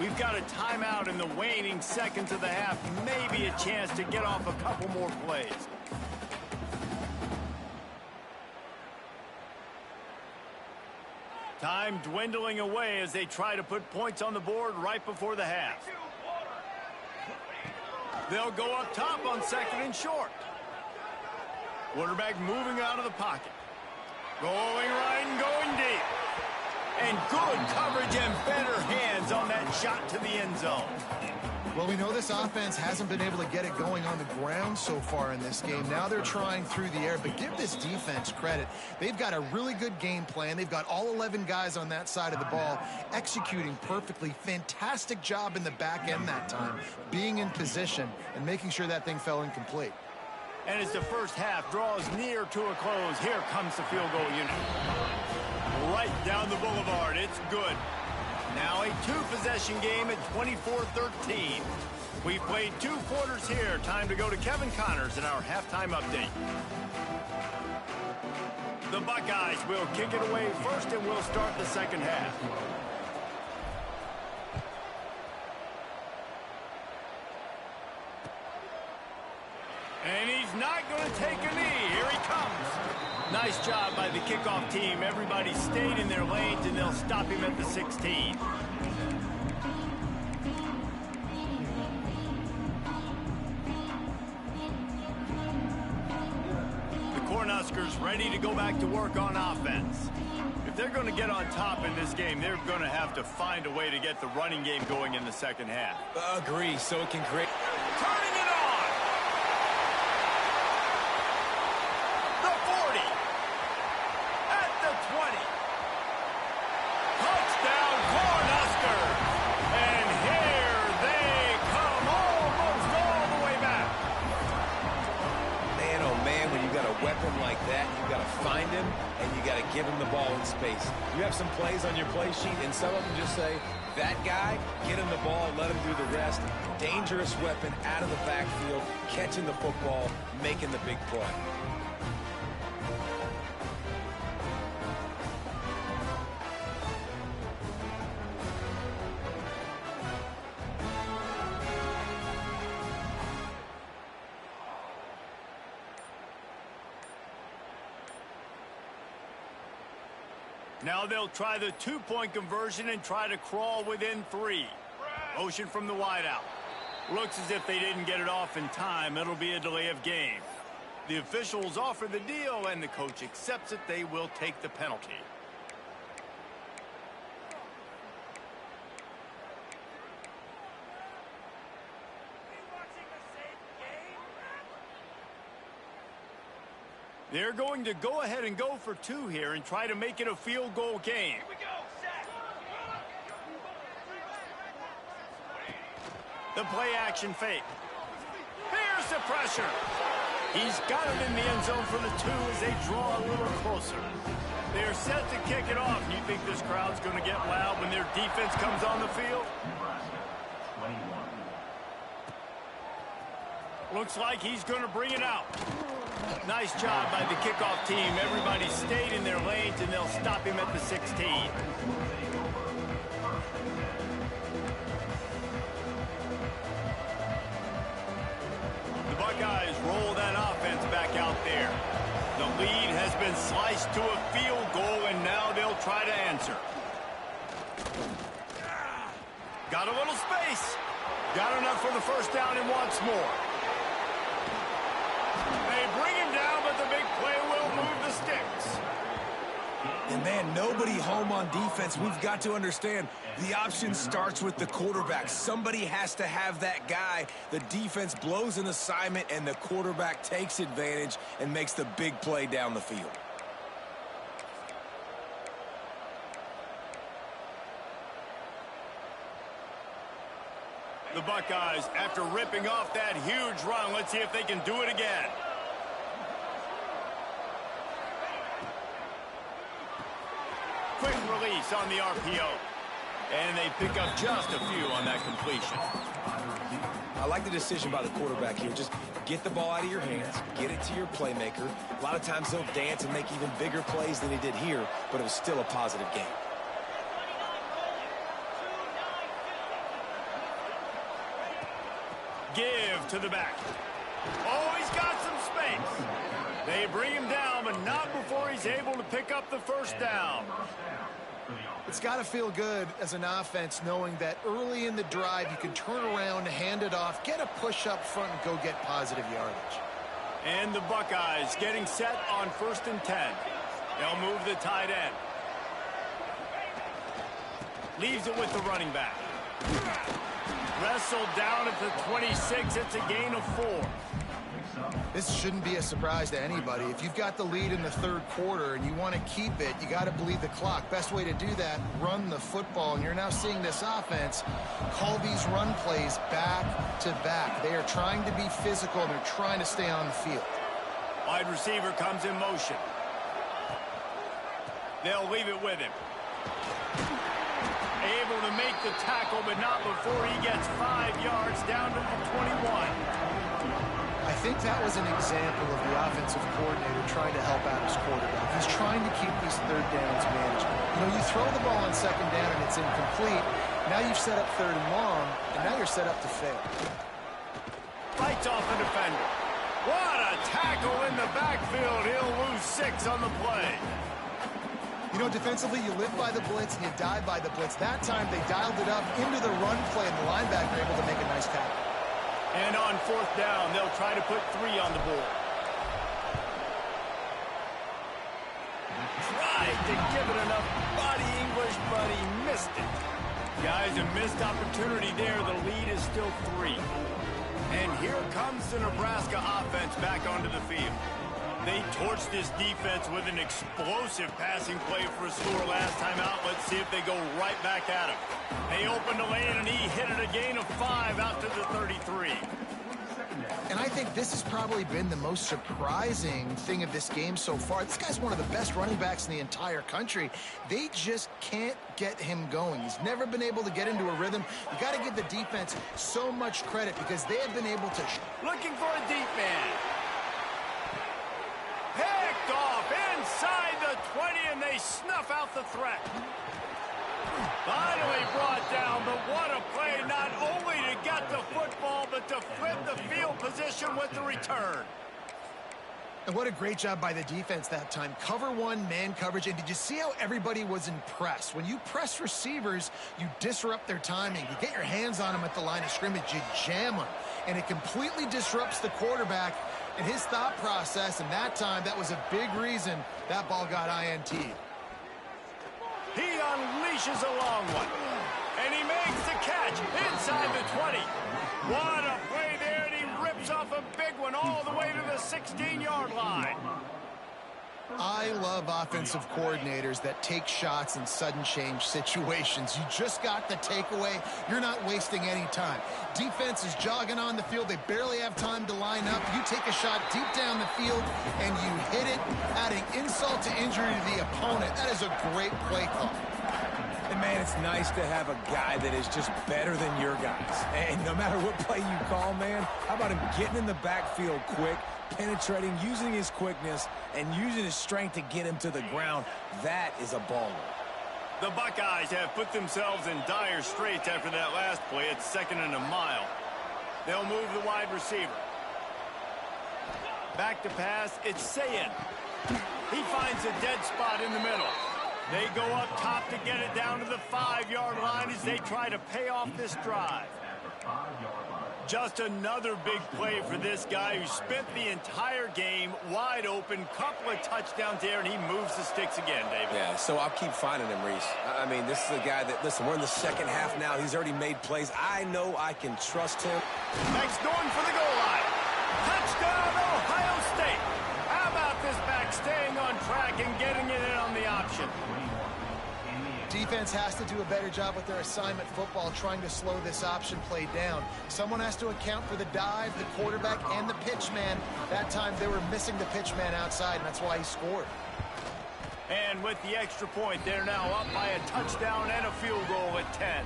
We've got a timeout in the waning seconds of the half. Maybe a chance to get off a couple more plays. Time dwindling away as they try to put points on the board right before the half. They'll go up top on 2nd and short. Quarterback moving out of the pocket. Going right and going deep. And good coverage and better hands on that shot to the end zone. Well, we know this offense hasn't been able to get it going on the ground so far in this game. Now they're trying through the air, but give this defense credit. They've got a really good game plan. They've got all 11 guys on that side of the ball executing perfectly. Fantastic job in the back end that time, being in position and making sure that thing fell incomplete. And as the first half draws near to a close, here comes the field goal unit. Right down the boulevard. It's good. Now a two-possession game at 24-13. We've played 2 quarters here. Time to go to Kevin Connors in our halftime update. The Buckeyes will kick it away first, and we'll start the second half. And he's not going to take a knee. Here he comes. Nice job by the kickoff team. Everybody stayed in their lanes, and they'll stop him at the 16. The Cornhuskers ready to go back to work on offense. If they're going to get on top in this game, they're going to have to find a way to get the running game going in the second half. Agree, so it can create... Turning it on! The 40! At the 20! Touchdown, Cornhuskers! And here they come, almost all the way back. Man, oh man, when you got a weapon like that, you got to find him, and you got to give him the ball in space. You have some plays on your play sheet, and some of them just say, that guy, get him the ball, let him do the rest. Dangerous weapon out of the backfield, catching the football, making the big play. Now they'll try the two-point conversion and try to crawl within 3. Motion from the wideout. Looks as if they didn't get it off in time. It'll be a delay of game. The officials offer the deal, and the coach accepts it. They will take the penalty. They're going to go ahead and go for 2 here and try to make it a field goal game. The play action fake. Here's the pressure. He's got it in the end zone for the 2 as they draw a little closer. They're set to kick it off. You think this crowd's going to get loud when their defense comes on the field? Looks like he's going to bring it out. Nice job by the kickoff team. Everybody stayed in their lanes, and they'll stop him at the 16. The Buckeyes roll that offense back out there. The lead has been sliced to a field goal, and now they'll try to answer. Got a little space. Got enough for the first down and wants more. They bring him down, but the big play will move the sticks. And, man, nobody home on defense. We've got to understand the option starts with the quarterback. Somebody has to have that guy. The defense blows an assignment, and the quarterback takes advantage and makes the big play down the field. The Buckeyes, after ripping off that huge run, let's see if they can do it again. Quick release on the RPO. And they pick up just a few on that completion. I like the decision by the quarterback here. Just get the ball out of your hands, get it to your playmaker. A lot of times they'll dance and make even bigger plays than he did here, but it was still a positive game. Give to the back. Oh, he's got some space. They bring him down, but not before he's able to pick up the first down. It's got to feel good as an offense knowing that early in the drive you can turn around, hand it off, get a push up front, and go get positive yardage. And the Buckeyes getting set on 1st and 10. They'll move the tight end. Leaves it with the running back. Wrestled down at the 26. It's a gain of 4. This shouldn't be a surprise to anybody. If you've got the lead in the 3rd quarter and you want to keep it, you got to bleed the clock. Best way to do that, run the football. And you're now seeing this offense call these run plays back to back. They are trying to be physical, and they're trying to stay on the field. Wide receiver comes in motion. They'll leave it with him. Able to make the tackle, but not before he gets 5 yards down to the 21. I think that was an example of the offensive coordinator trying to help out his quarterback. He's trying to keep these 3rd downs manageable. You know, you throw the ball on 2nd down and it's incomplete. Now you've set up 3rd and long, and now you're set up to fail. Fights off the defender. What a tackle in the backfield. He'll lose 6 on the play. You know, defensively, you live by the blitz and you die by the blitz. That time, they dialed it up into the run play, and the linebacker able to make a nice tackle. And on 4th down, they'll try to put 3 on the board. Tried to give it enough body English, but he missed it. Guys, a missed opportunity there. The lead is still 3. And here comes the Nebraska offense back onto the field. They torched this defense with an explosive passing play for a score last time out. Let's see if they go right back at him. They opened the lane, and he hit it a gain of 5 out to the 33. And I think this has probably been the most surprising thing of this game so far. This guy's one of the best running backs in the entire country. They just can't get him going. He's never been able to get into a rhythm. You got to give the defense so much credit because they have been able to... Looking for a deep man. Picked off inside the 20, and they snuff out the threat. Finally brought down, but what a play, not only to get the football, but to flip the field position with the return. And what a great job by the defense that time. Cover one, man coverage. And did you see how everybody was impressed? When you press receivers, you disrupt their timing. You get your hands on them at the line of scrimmage. You jam them. And it completely disrupts the quarterback and his thought process. And that time, that was a big reason that ball got INT'd. He unleashes a long one. And he makes the catch inside the 20. What a play there, and he rips off a big one all the way to the 16-yard line. I love offensive coordinators that take shots in sudden change situations. You just got the takeaway. You're not wasting any time. Defense is jogging on the field. They barely have time to line up. You take a shot deep down the field, and you hit it, adding insult to injury to the opponent. That is a great play call. And, man, it's nice to have a guy that is just better than your guys. And no matter what play you call, man, how about him getting in the backfield quick, penetrating, using his quickness, and using his strength to get him to the ground? That is a baller. The Buckeyes have put themselves in dire straits after that last play. It's 2nd and a mile. They'll move the wide receiver. Back to pass, it's Sayin. He finds a dead spot in the middle. They go up top to get it down to the 5-yard line as they try to pay off this drive. Just another big play for this guy who spent the entire game wide open, couple of touchdowns there, and he moves the sticks again, David. Yeah, so I'll keep finding him, Reese. I mean, this is a guy that, listen, we're in the second half now. He's already made plays. I know I can trust him. Next going for the goal line. Touchdown, Ohio State. How about this back staying on track and getting it in on the option? Defense has to do a better job with their assignment football, trying to slow this option play down. Someone has to account for the dive, the quarterback, and the pitch man. That time they were missing the pitch man outside, and that's why he scored. And with the extra point, they're now up by a touchdown and a field goal at 10.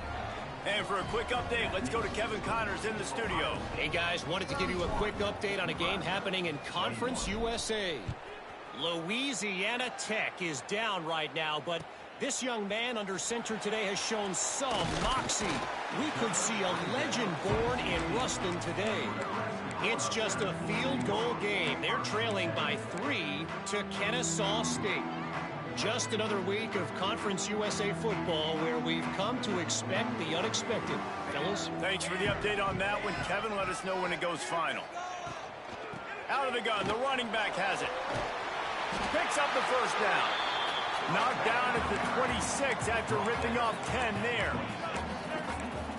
And for a quick update, let's go to Kevin Connors in the studio. Hey, guys, wanted to give you a quick update on a game happening in Conference USA. Louisiana Tech is down right now, but this young man under center today has shown some moxie. We could see a legend born in Ruston today. It's just a field goal game. They're trailing by 3 to Kennesaw State. Just another week of Conference USA football where we've come to expect the unexpected. Fellas? Thanks for the update on that one, Kevin. Let us know when it goes final. Out of the gun, the running back has it. Picks up the first down. Knocked down at the 26 after ripping off 10 there.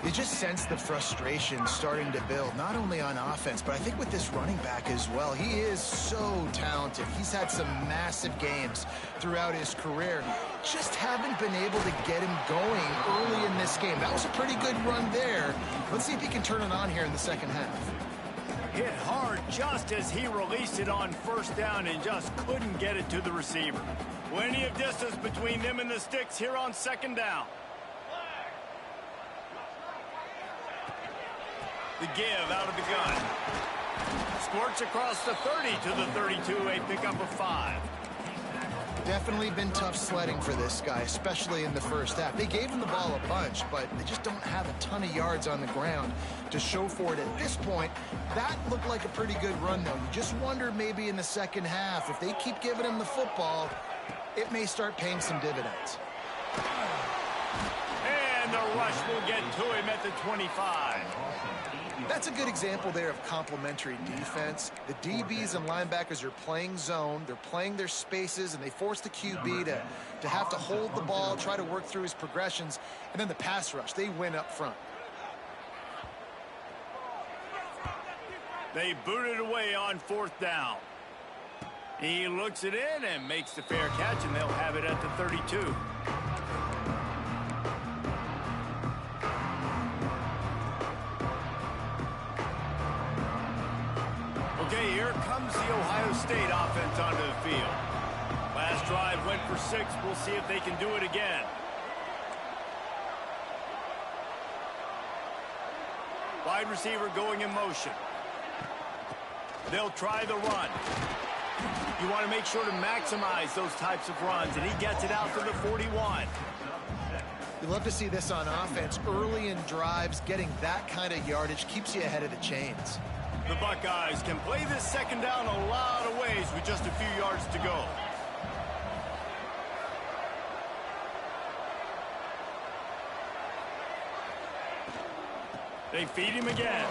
You just sense the frustration starting to build, not only on offense, but I think with this running back as well. He is so talented. He's had some massive games throughout his career. Just haven't been able to get him going early in this game. That was a pretty good run there. Let's see if he can turn it on here in the second half. Hit hard just as he released it on first down and just couldn't get it to the receiver. Plenty of distance between them and the sticks here on second down. The give out of the gun. Squirts across the 30 to the 32, a pickup of 5. Definitely been tough sledding for this guy, especially in the first half. They gave him the ball a bunch, but they just don't have a ton of yards on the ground to show for it at this point. That looked like a pretty good run, though. You just wonder maybe in the second half, if they keep giving him the football, it may start paying some dividends. And the rush will get to him at the 25. That's a good example there of complementary defense. The DBs and linebackers are playing zone. They're playing their spaces, and they force the QB to have to hold the ball, try to work through his progressions. And then the pass rush, they win up front. They boot it away on fourth down. He looks it in and makes the fair catch, and they'll have it at the 32. comes the Ohio State offense onto the field. Last drive went for 6. We'll see if they can do it again. Wide receiver going in motion. They'll try the run. You want to make sure to maximize those types of runs, and he gets it out to the 41. You love to see this on offense. Early in drives, getting that kind of yardage keeps you ahead of the chains. The Buckeyes can play this second down a lot of ways with just a few yards to go. They feed him again.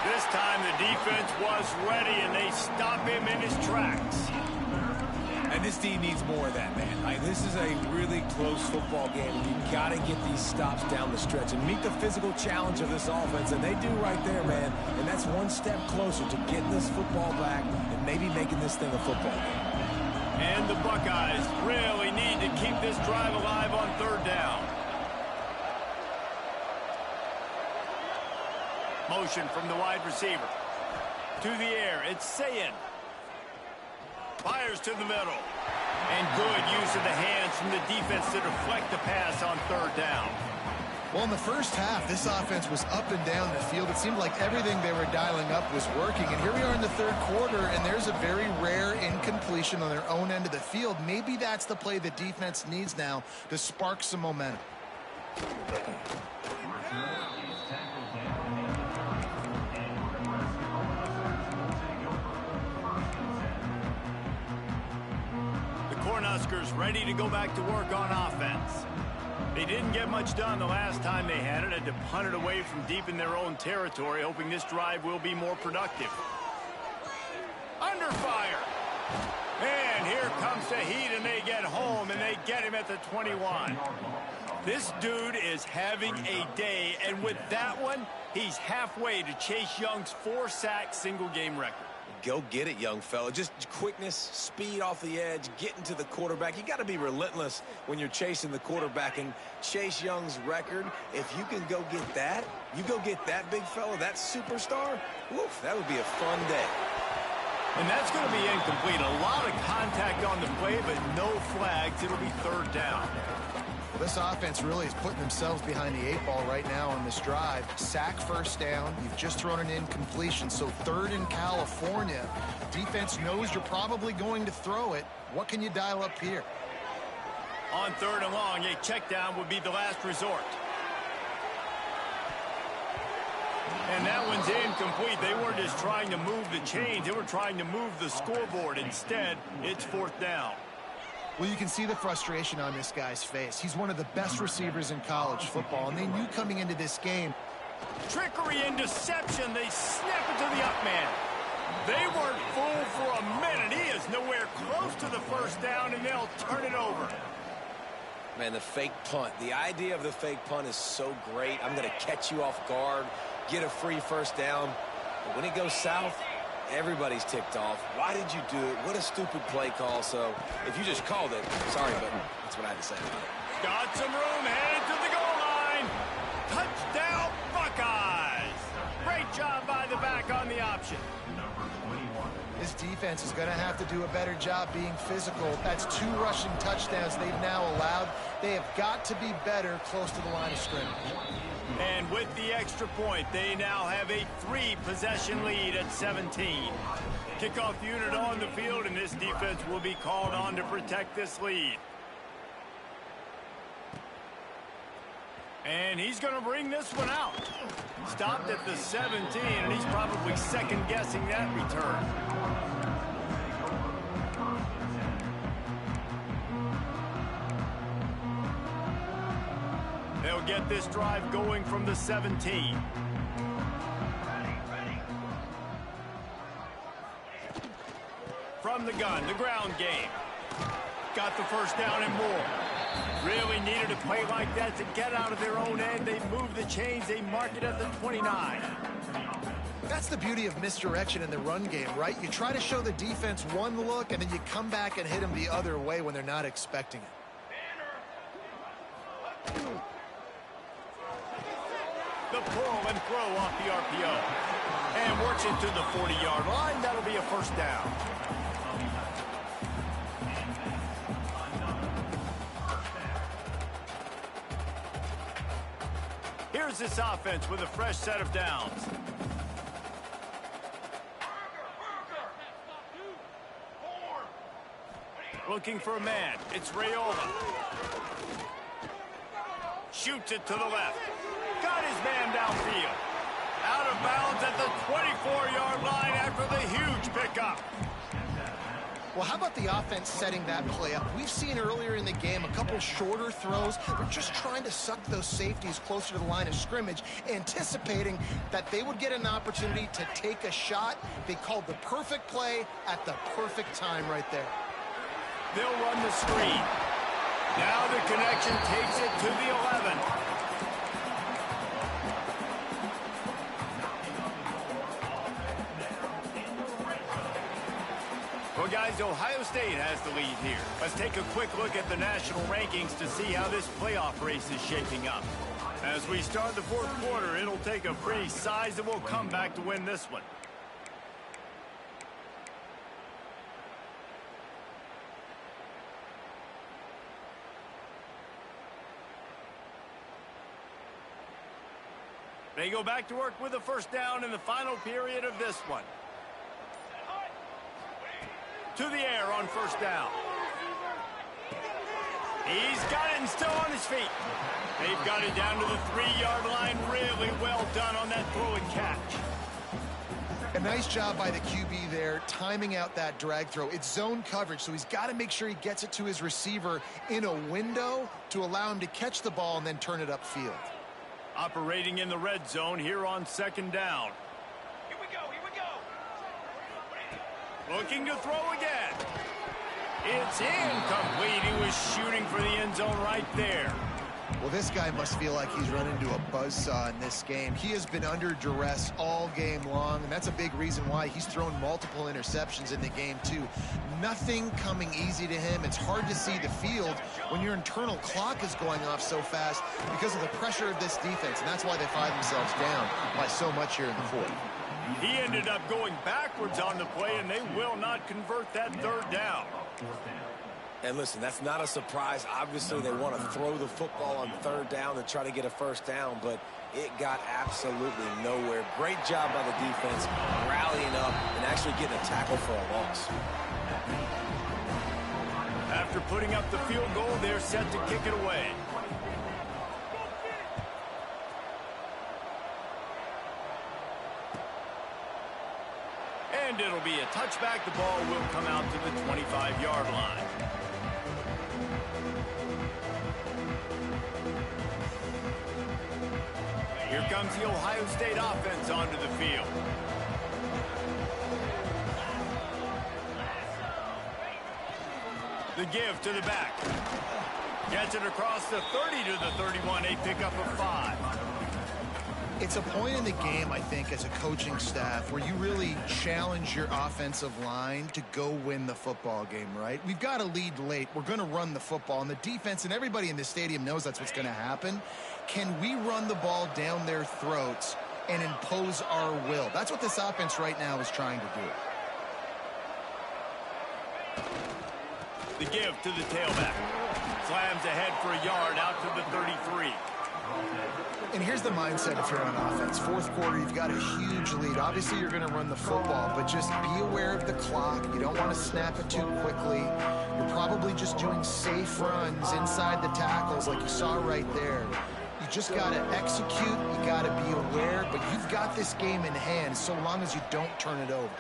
This time the defense was ready, and they stop him in his tracks. And this team needs more of that, man. Like, this is a really close football game, and you've got to get these stops down the stretch and meet the physical challenge of this offense, and they do right there, man. And that's one step closer to getting this football back and maybe making this thing a football game. And the Buckeyes really need to keep this drive alive on third down. Motion from the wide receiver. To the air, it's Sayin. Fires to the middle. And good use of the hands from the defense to deflect the pass on third down. Well, in the first half, this offense was up and down the field. It seemed like everything they were dialing up was working. And here we are in the third quarter, and there's a very rare incompletion on their own end of the field. Maybe that's the play the defense needs now to spark some momentum. Cornhuskers ready to go back to work on offense. They didn't get much done the last time they had it. Had to punt it away from deep in their own territory, hoping this drive will be more productive. Under fire. And here comes the heat, and they get home, and they get him at the 21. This dude is having a day, and with that one, he's halfway to Chase Young's 4-sack single-game record. Go get it, young fella. Just quickness, speed off the edge, getting to the quarterback. You got to be relentless when you're chasing the quarterback. And Chase Young's record, if you can go get that, you go get that big fella, that superstar, woof, that would be a fun day. And that's going to be incomplete. A lot of contact on the play, but no flags. It'll be third down. Well, this offense really is putting themselves behind the 8 ball right now on this drive. Sack first down. You've just thrown an incompletion, so third in California. Defense knows you're probably going to throw it. What can you dial up here? On third and long, a check down would be the last resort. And that one's incomplete. They weren't just trying to move the chains. They were trying to move the scoreboard. Instead, it's fourth down. Well, you can see the frustration on this guy's face. He's one of the best receivers in college football, and they knew coming into this game. Trickery and deception. They snap it to the up man. They weren't fooled for a minute. He is nowhere close to the first down, and they'll turn it over. Man, the fake punt. The idea of the fake punt is so great. I'm going to catch you off guard, get a free first down. But when it goes south, everybody's ticked off. Why did you do it? What a stupid play call. So if you just called it, sorry, but that's what I had to say about it. Got some room, headed to the goal line. Touchdown, Buckeyes. Great job by the back on the option. This defense is going to have to do a better job being physical. That's 2 rushing touchdowns they've now allowed. They have got to be better close to the line of scrimmage. And with the extra point, they now have a 3-possession lead at 17. Kickoff unit on the field, and this defense will be called on to protect this lead. And he's going to bring this one out. Stopped at the 17, and he's probably second-guessing that return. They'll get this drive going from the 17. From the gun, the ground game. Got the first down and more. Really needed a play like that to get out of their own end. They move the chains. They mark it at the 29. That's the beauty of misdirection in the run game, right? You try to show the defense one look, and then you come back and hit them the other way when they're not expecting it. The pull and throw off the RPO. And works it to the 40-yard line. That'll be a first down. Here's this offense with a fresh set of downs. Looking for a man. It's Rayola. Shoots it to the left. Got his man downfield. Out of bounds at the 24-yard line after the huge pickup. Well, how about the offense setting that play up? We've seen earlier in the game a couple shorter throws. They're just trying to suck those safeties closer to the line of scrimmage, anticipating that they would get an opportunity to take a shot. They called the perfect play at the perfect time right there. They'll run the screen. Now the connection takes it to the 11. Well, guys, Ohio State has the lead here. Let's take a quick look at the national rankings to see how this playoff race is shaping up. As we start the fourth quarter, it'll take a pretty sizable comeback to win this one. They go back to work with a first down in the final period of this one. To the air on first down. He's got it and still on his feet. They've got it down to the 3-yard line. Really well done on that throw and catch. A nice job by the QB there, timing out that drag throw. It's zone coverage, so he's got to make sure he gets it to his receiver in a window to allow him to catch the ball and then turn it upfield. Operating in the red zone here on second down. Here we go. Looking to throw again. It's incomplete. He was shooting for the end zone right there. Well, this guy must feel like he's run into a buzzsaw in this game. He has been under duress all game long, and that's a big reason why he's thrown multiple interceptions in the game, too. Nothing coming easy to him. It's hard to see the field when your internal clock is going off so fast because of the pressure of this defense, and that's why they find themselves down by so much here in the fourth. He ended up going backwards on the play, and they will not convert that third down. And listen, that's not a surprise. Obviously, they want to throw the football on third down and try to get a first down, but it got absolutely nowhere. Great job by the defense rallying up and actually getting a tackle for a loss. After putting up the field goal, they're set to kick it away. And it'll be a touchback. The ball will come out to the 25-yard line. Here comes the Ohio State offense onto the field. The give to the back. Gets it across the 30 to the 31. A pickup of 5. It's a point in the game, I think, as a coaching staff where you really challenge your offensive line to go win the football game, right? We've got to lead late. We're going to run the football, and the defense and everybody in the stadium knows that's what's going to happen. Can we run the ball down their throats and impose our will? That's what this offense right now is trying to do. The give to the tailback. Slams ahead for a yard out to the 33. And here's the mindset if you're on offense. Fourth quarter, you've got a huge lead. Obviously, you're going to run the football, but just be aware of the clock. You don't want to snap it too quickly. You're probably just doing safe runs inside the tackles like you saw right there. You just got to execute. You got to be aware, but you've got this game in hand so long as you don't turn it over.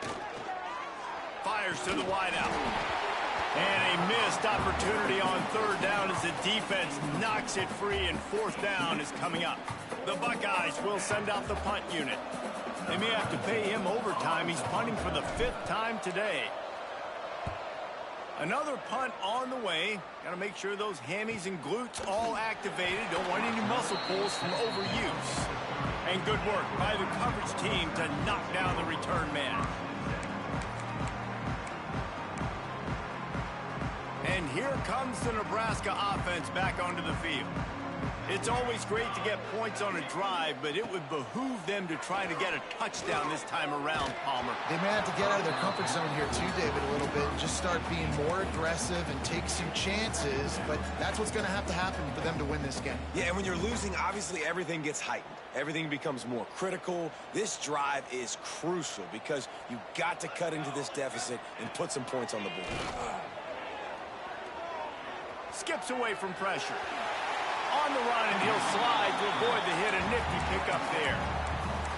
Fires to the wideout. And a missed opportunity on third down as the defense knocks it free, and fourth down is coming up. The Buckeyes will send out the punt unit. They may have to pay him overtime. He's punting for the 5th time today. Another punt on the way. Got to make sure those hammies and glutes all activated. Don't want any muscle pulls from overuse. And good work by the coverage team to knock down the return man. And here comes the Nebraska offense back onto the field. It's always great to get points on a drive, but it would behoove them to try to get a touchdown this time around, Palmer. They may have to get out of their comfort zone here too, David, a little bit, and just start being more aggressive and take some chances, but that's what's going to happen for them to win this game. Yeah, and when you're losing, obviously everything gets heightened. Everything becomes more critical. This drive is crucial because you've got to cut into this deficit and put some points on the board. Skips away from pressure. On the run, and he'll slide to avoid the hit. A nifty pickup there.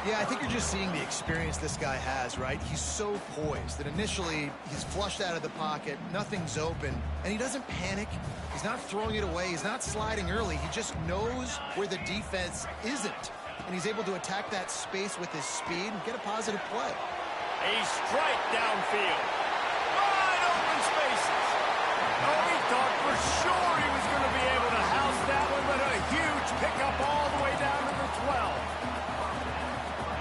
Yeah, I think you're just seeing the experience this guy has, right? He's so poised that initially he's flushed out of the pocket, nothing's open, and he doesn't panic. He's not throwing it away. He's not sliding early. He just knows where the defense isn't, and he's able to attack that space with his speed and get a positive play. A strike downfield. Wide open spaces. Oh, he thought for sure he was going to be able to house that one, but a huge pickup all the way down to the 12.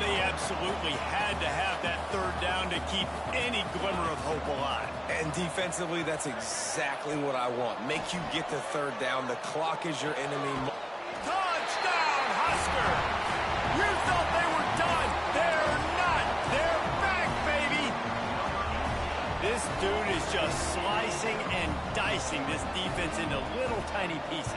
They absolutely had to have that third down to keep any glimmer of hope alive. And defensively, that's exactly what I want. Make you get the third down. The clock is your enemy. Touchdown, Husker! You thought they were done. They're not. They're back, baby. This dude is just slicing and dicing this defense into little tiny pieces.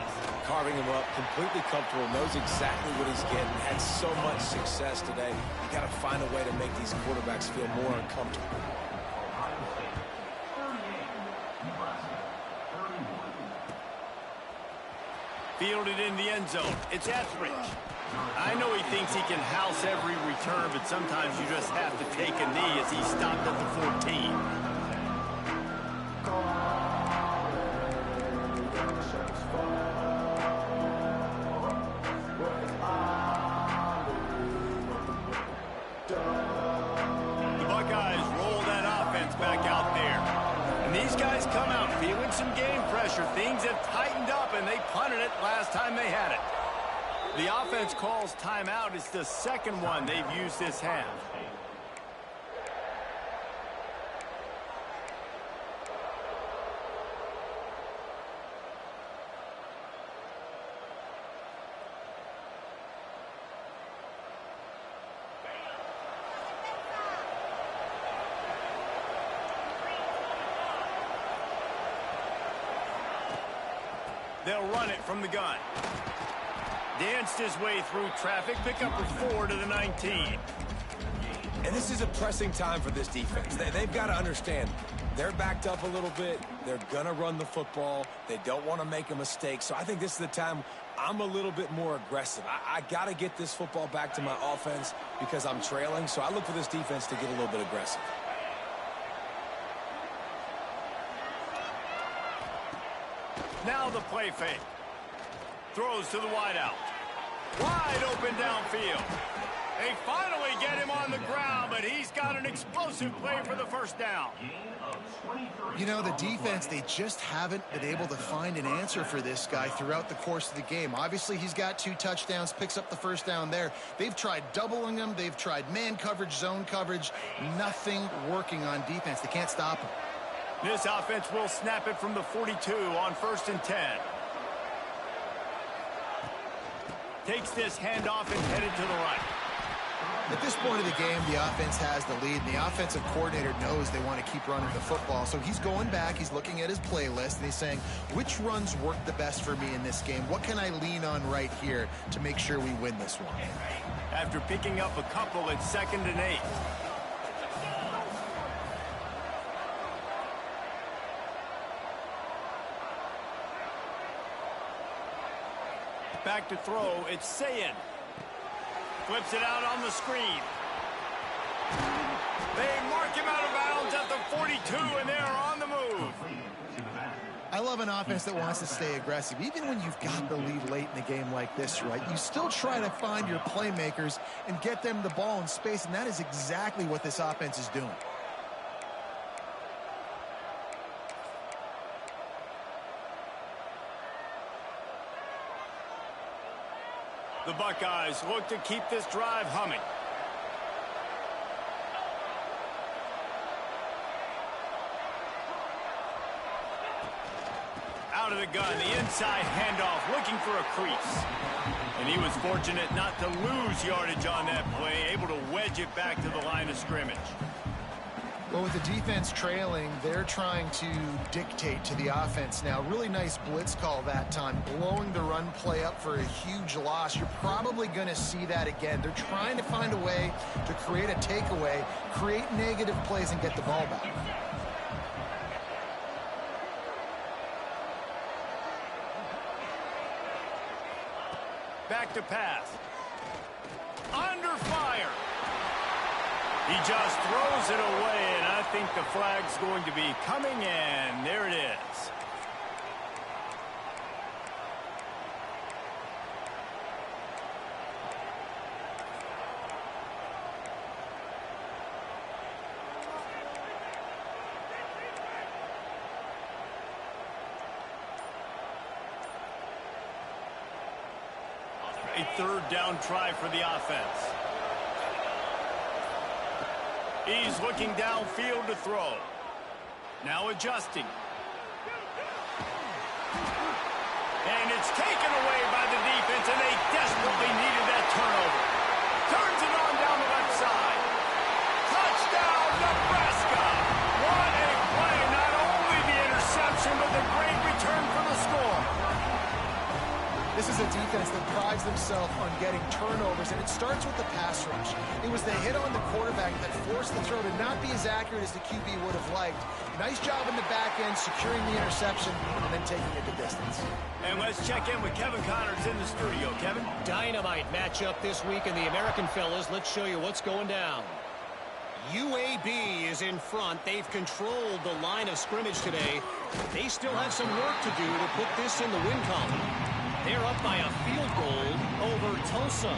Carving him up, completely comfortable, knows exactly what he's getting, had so much success today. You got to find a way to make these quarterbacks feel more uncomfortable. Fielded in the end zone. It's Etheridge. I know he thinks he can house every return, but sometimes you just have to take a knee as he stopped at the 14. The Buckeyes roll that offense back out there. And these guys come out feeling some game pressure. Things have tightened up, and they punted it last time they had it. The offense calls timeout. It's the second one they've used this half. They'll run it from the gun. Danced his way through traffic, pick up a 4 to the 19. And this is a pressing time for this defense. They've got to understand, they're backed up a little bit. They're going to run the football. They don't want to make a mistake. So I think this is the time I'm a little bit more aggressive. I got to get this football back to my offense because I'm trailing. So I look for this defense to get a little bit aggressive. Now the play fake. Throws to the wideout. Wide open downfield. They finally get him on the ground, but he's got an explosive play for the first down. You know, the defense, they just haven't been able to find an answer for this guy throughout the course of the game. Obviously, he's got 2 touchdowns, picks up the first down there. They've tried doubling him. They've tried man coverage, zone coverage. Nothing working on defense. They can't stop him. This offense will snap it from the 42 on 1st and 10. Takes this handoff and headed to the right. At this point of the game, the offense has the lead, and the offensive coordinator knows they want to keep running the football. So he's going back, he's looking at his playlist, and he's saying, which runs work the best for me in this game? What can I lean on right here to make sure we win this one? After picking up a couple, it's 2nd and 8. Back to throw, it's Sayin. Flips it out on the screen. They mark him out of bounds at the 42, and they're on the move. I love an offense that wants to stay aggressive. Even when you've got the lead late in the game like this, right, you still try to find your playmakers and get them the ball in space, and that is exactly what this offense is doing. The Buckeyes look to keep this drive humming. out of the gun, the inside handoff, looking for a crease. And he was fortunate not to lose yardage on that play, able to wedge it back to the line of scrimmage. Well, with the defense trailing, they're trying to dictate to the offense now. Really nice blitz call that time, blowing the run play up for a huge loss. You're probably going to see that again. They're trying to find a way to create a takeaway, create negative plays, and get the ball back. Back to pass. Under fire. He just throws it away, and I think the flag's going to be coming in. There it is. A third down try for the offense. He's looking downfield to throw. Now adjusting. And it's taken away by the defense, and they desperately needed that turnover. Turns it on down the left side. Touchdown, Nebraska! What a play! Not only the interception, but the great return for the score. This is a defense that prides themselves on getting turnovers, and it starts with the pass rush. It was the hit on the quarterback that forced the throw to not be as accurate as the QB would have liked. Nice job in the back end, securing the interception, and then taking it the distance. And let's check in with Kevin Connors in the studio. Kevin? Dynamite matchup this week in the American, fellas. Let's show you what's going down. UAB is in front. They've controlled the line of scrimmage today. They still have some work to do to put this in the win column. They're up by a field goal over Tulsa.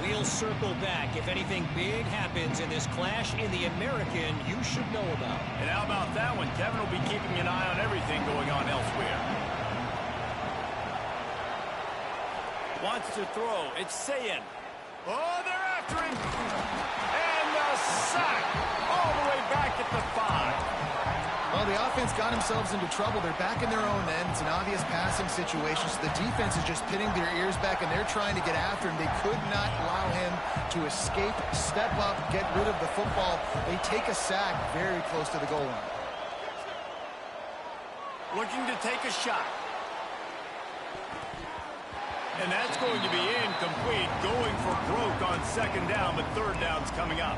We'll circle back if anything big happens in this clash in the American you should know about. And how about that one? Kevin will be keeping an eye on everything going on elsewhere. Wants to throw. It's Sayin. Oh, they're after him. And the sack all the way back at the 5. Well, the offense got themselves into trouble. They're back in their own end. It's an obvious passing situation, so the defense is just pinning their ears back, and they're trying to get after him. They could not allow him to escape, step up, get rid of the football. They take a sack very close to the goal line. Looking to take a shot. And that's going to be incomplete. Going for broke on second down, but third down's coming up.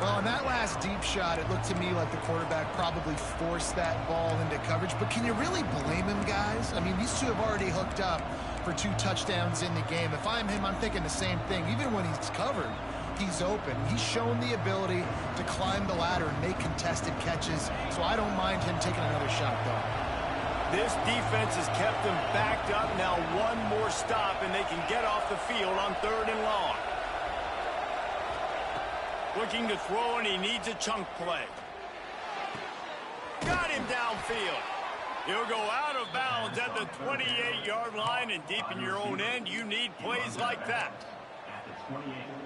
Well, on that last deep shot, it looked to me like the quarterback probably forced that ball into coverage. But can you really blame him, guys? I mean, these two have already hooked up for 2 touchdowns in the game. If I'm him, I'm thinking the same thing. Even when he's covered, he's open. He's shown the ability to climb the ladder and make contested catches. So I don't mind him taking another shot, though. This defense has kept them backed up. Now one more stop, and they can get off the field on 3rd and long. Looking to throw, and he needs a chunk play. Got him downfield. He'll go out of bounds at the 28-yard line, and deep in your own end, you need plays like that.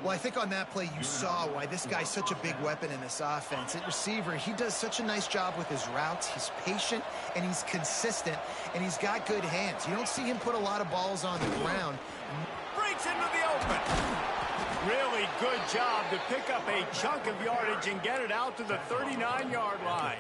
Well, I think on that play you saw why this guy's such a big weapon in this offense. At receiver, he does such a nice job with his routes. He's patient, and he's consistent, and he's got good hands. You don't see him put a lot of balls on the ground. Breaks into the open. Really good job to pick up a chunk of yardage and get it out to the 39-yard line.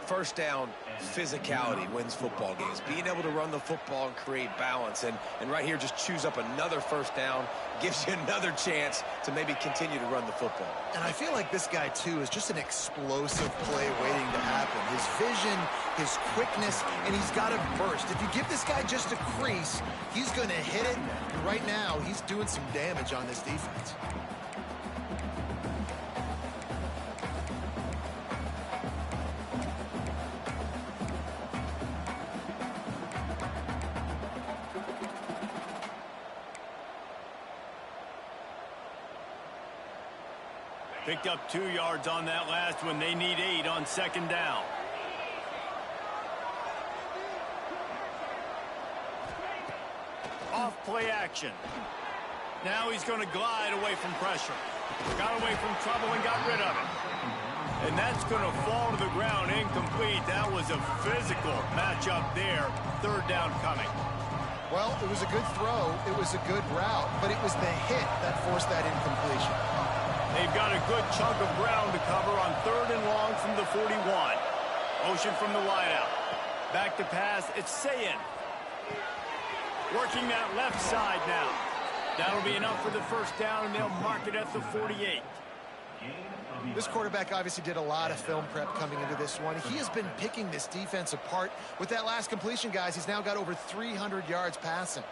First down, physicality wins football games. Being able to run the football and create balance. And right here, just choose up another first down, gives you another chance to maybe continue to run the football. And I feel like this guy, too, is just an explosive play waiting to happen. His vision, his quickness, and he's got a burst. If you give this guy just a crease, he's going to hit it. And right now, he's doing some damage on this defense. Picked up 2 yards on that last one. They need 8 on second down. Off play action. Now he's going to glide away from pressure. Got away from trouble and got rid of it. And that's going to fall to the ground incomplete. That was a physical matchup there. Third down coming. Well, it was a good throw. It was a good route, but it was the hit that forced that incompletion. They've got a good chunk of ground to cover on third and long from the 41. Motion from the wideout. Back to pass. It's Sayin. Working that left side now. That'll be enough for the first down, and they'll mark it at the 48. This quarterback obviously did a lot of film prep coming into this one. He has been picking this defense apart. With that last completion, guys, he's now got over 300 yards passing.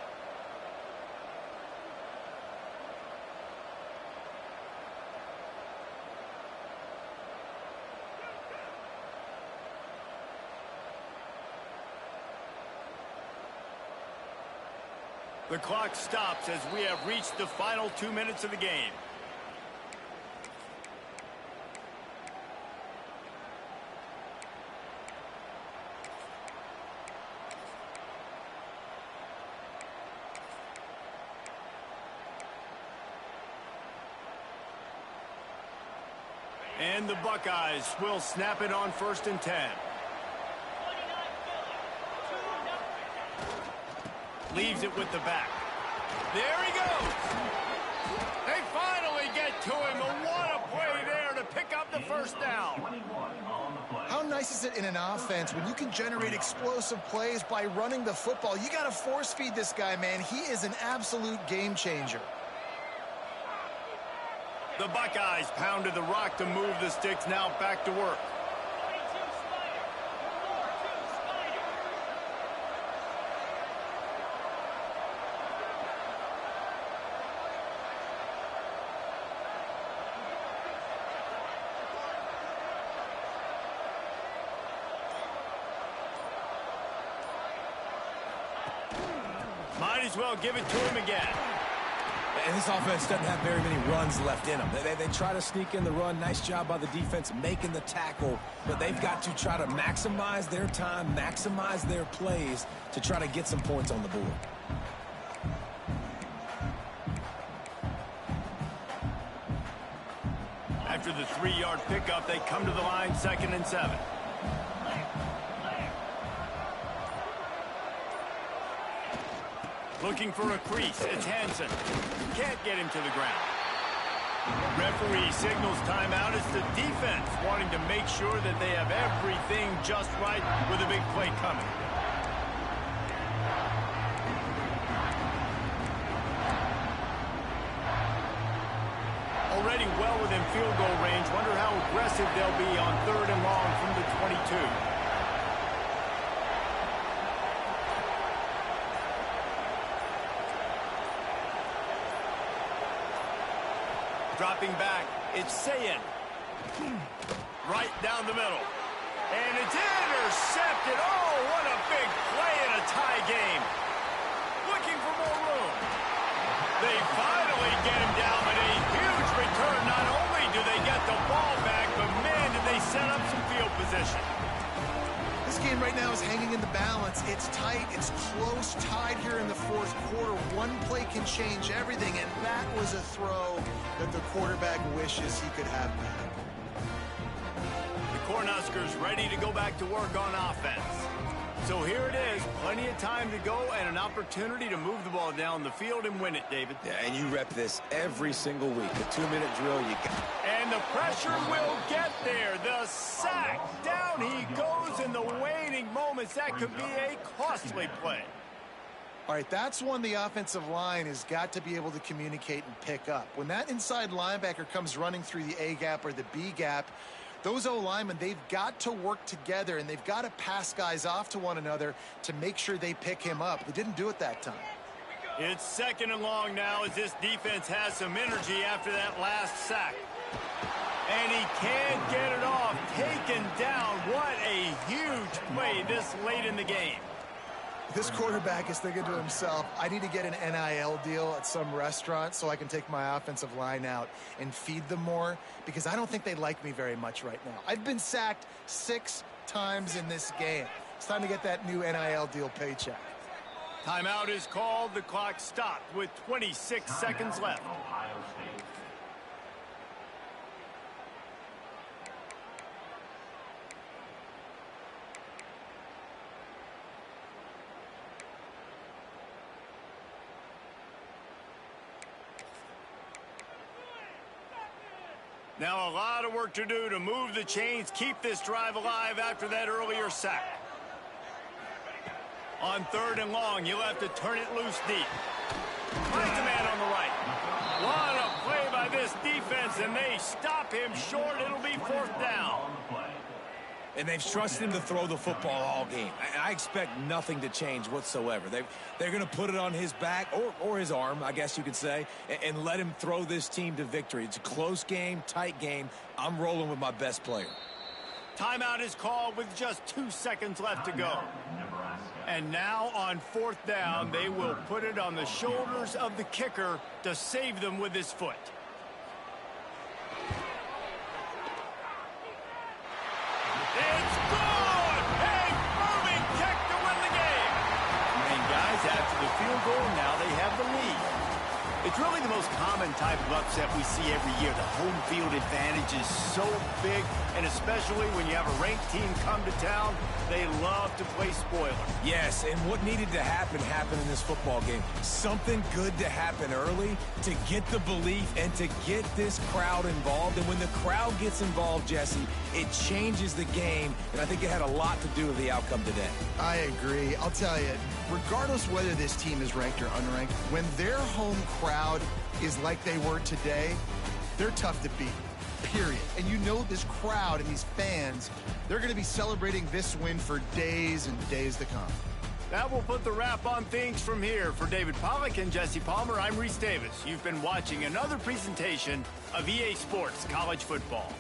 The clock stops as we have reached the final 2 minutes of the game. And the Buckeyes will snap it on 1st and 10. Leaves it with the back. There he goes. They finally get to him. And what a play there to pick up the first down. How nice is it in an offense when you can generate explosive plays by running the football? You got to force feed this guy, man. He is an absolute game changer. The Buckeyes pounded the rock to move the sticks. Now back to work. Might as well give it to him again. And this offense doesn't have very many runs left in them. They try to sneak in the run. Nice job by the defense making the tackle. But they've got to try to maximize their time, maximize their plays to try to get some points on the board. After the 3-yard pickup, they come to the line, 2nd and 7. Looking for a crease. It's Hansen. Can't get him to the ground. Referee signals timeout. It's the defense wanting to make sure that they have everything just right with a big play coming. Already well within field goal range. Wonder how aggressive they'll be on 3rd and long from the 22. Dropping back, it's Sayin. Right down the middle. And it's intercepted. Oh, what a big play in a tie game. Looking for more room. They finally get him down with a huge return. Not only do they get the ball back, but man, did they set up some field position. This game right now is hanging in the balance. It's tight. It's close, tied here in the 4th quarter. One play can change everything, and that was a throw that the quarterback wishes he could have back. The Cornhuskers ready to go back to work on offense. So here it is, plenty of time to go and an opportunity to move the ball down the field and win it, David. Yeah, and you rep this every single week. The 2-minute drill you got. And the pressure will get there. The sack. Down he goes in the waning moments. That could be a costly play. All right, that's one the offensive line has got to be able to communicate and pick up. When that inside linebacker comes running through the A gap or the B gap, those O-linemen, they've got to work together, and they've got to pass guys off to one another to make sure they pick him up. They didn't do it that time. It's 2nd and long now as this defense has some energy after that last sack. And he can't get it off. Taken down. What a huge play this late in the game. This quarterback is thinking to himself, I need to get an NIL deal at some restaurant so I can take my offensive line out and feed them more, because I don't think they like me very much right now. I've been sacked 6 times in this game. It's time to get that new NIL deal paycheck. Timeout is called. The clock stopped with 26 seconds left. Now a lot of work to do to move the chains, keep this drive alive after that earlier sack. On 3rd and long, you'll have to turn it loose deep. Finds a man on the right. What a play by this defense, and they stop him short. It'll be 4th down. And they've trusted him to throw the football all game. I expect nothing to change whatsoever. They're going to put it on his back, or his arm, I guess you could say, and let him throw this team to victory. It's a close game, tight game. I'm rolling with my best player. Timeout is called with just 2 seconds left to go. And now on 4th down, they will put it on the shoulders of the kicker to save them with his foot. It's good! A moving kick to win the game. And guys, after the field goal, now they have the lead. It's really the most common type of upset we see every year. The home field advantage is so big, and especially when you have a ranked team come to town, they love to play spoiler. Yes, and what needed to happen happened in this football game. Something good to happen early to get the belief and to get this crowd involved. And when the crowd gets involved, Jesse, it changes the game, and I think it had a lot to do with the outcome today. I agree. I'll tell you, regardless whether this team is ranked or unranked, when their home crowd is like they were today, they're tough to beat, period. And you know this crowd and these fans, they're going to be celebrating this win for days and days to come. That will put the wrap on things from here. For David Pollack and Jesse Palmer, I'm Reese Davis. You've been watching another presentation of EA Sports College Football.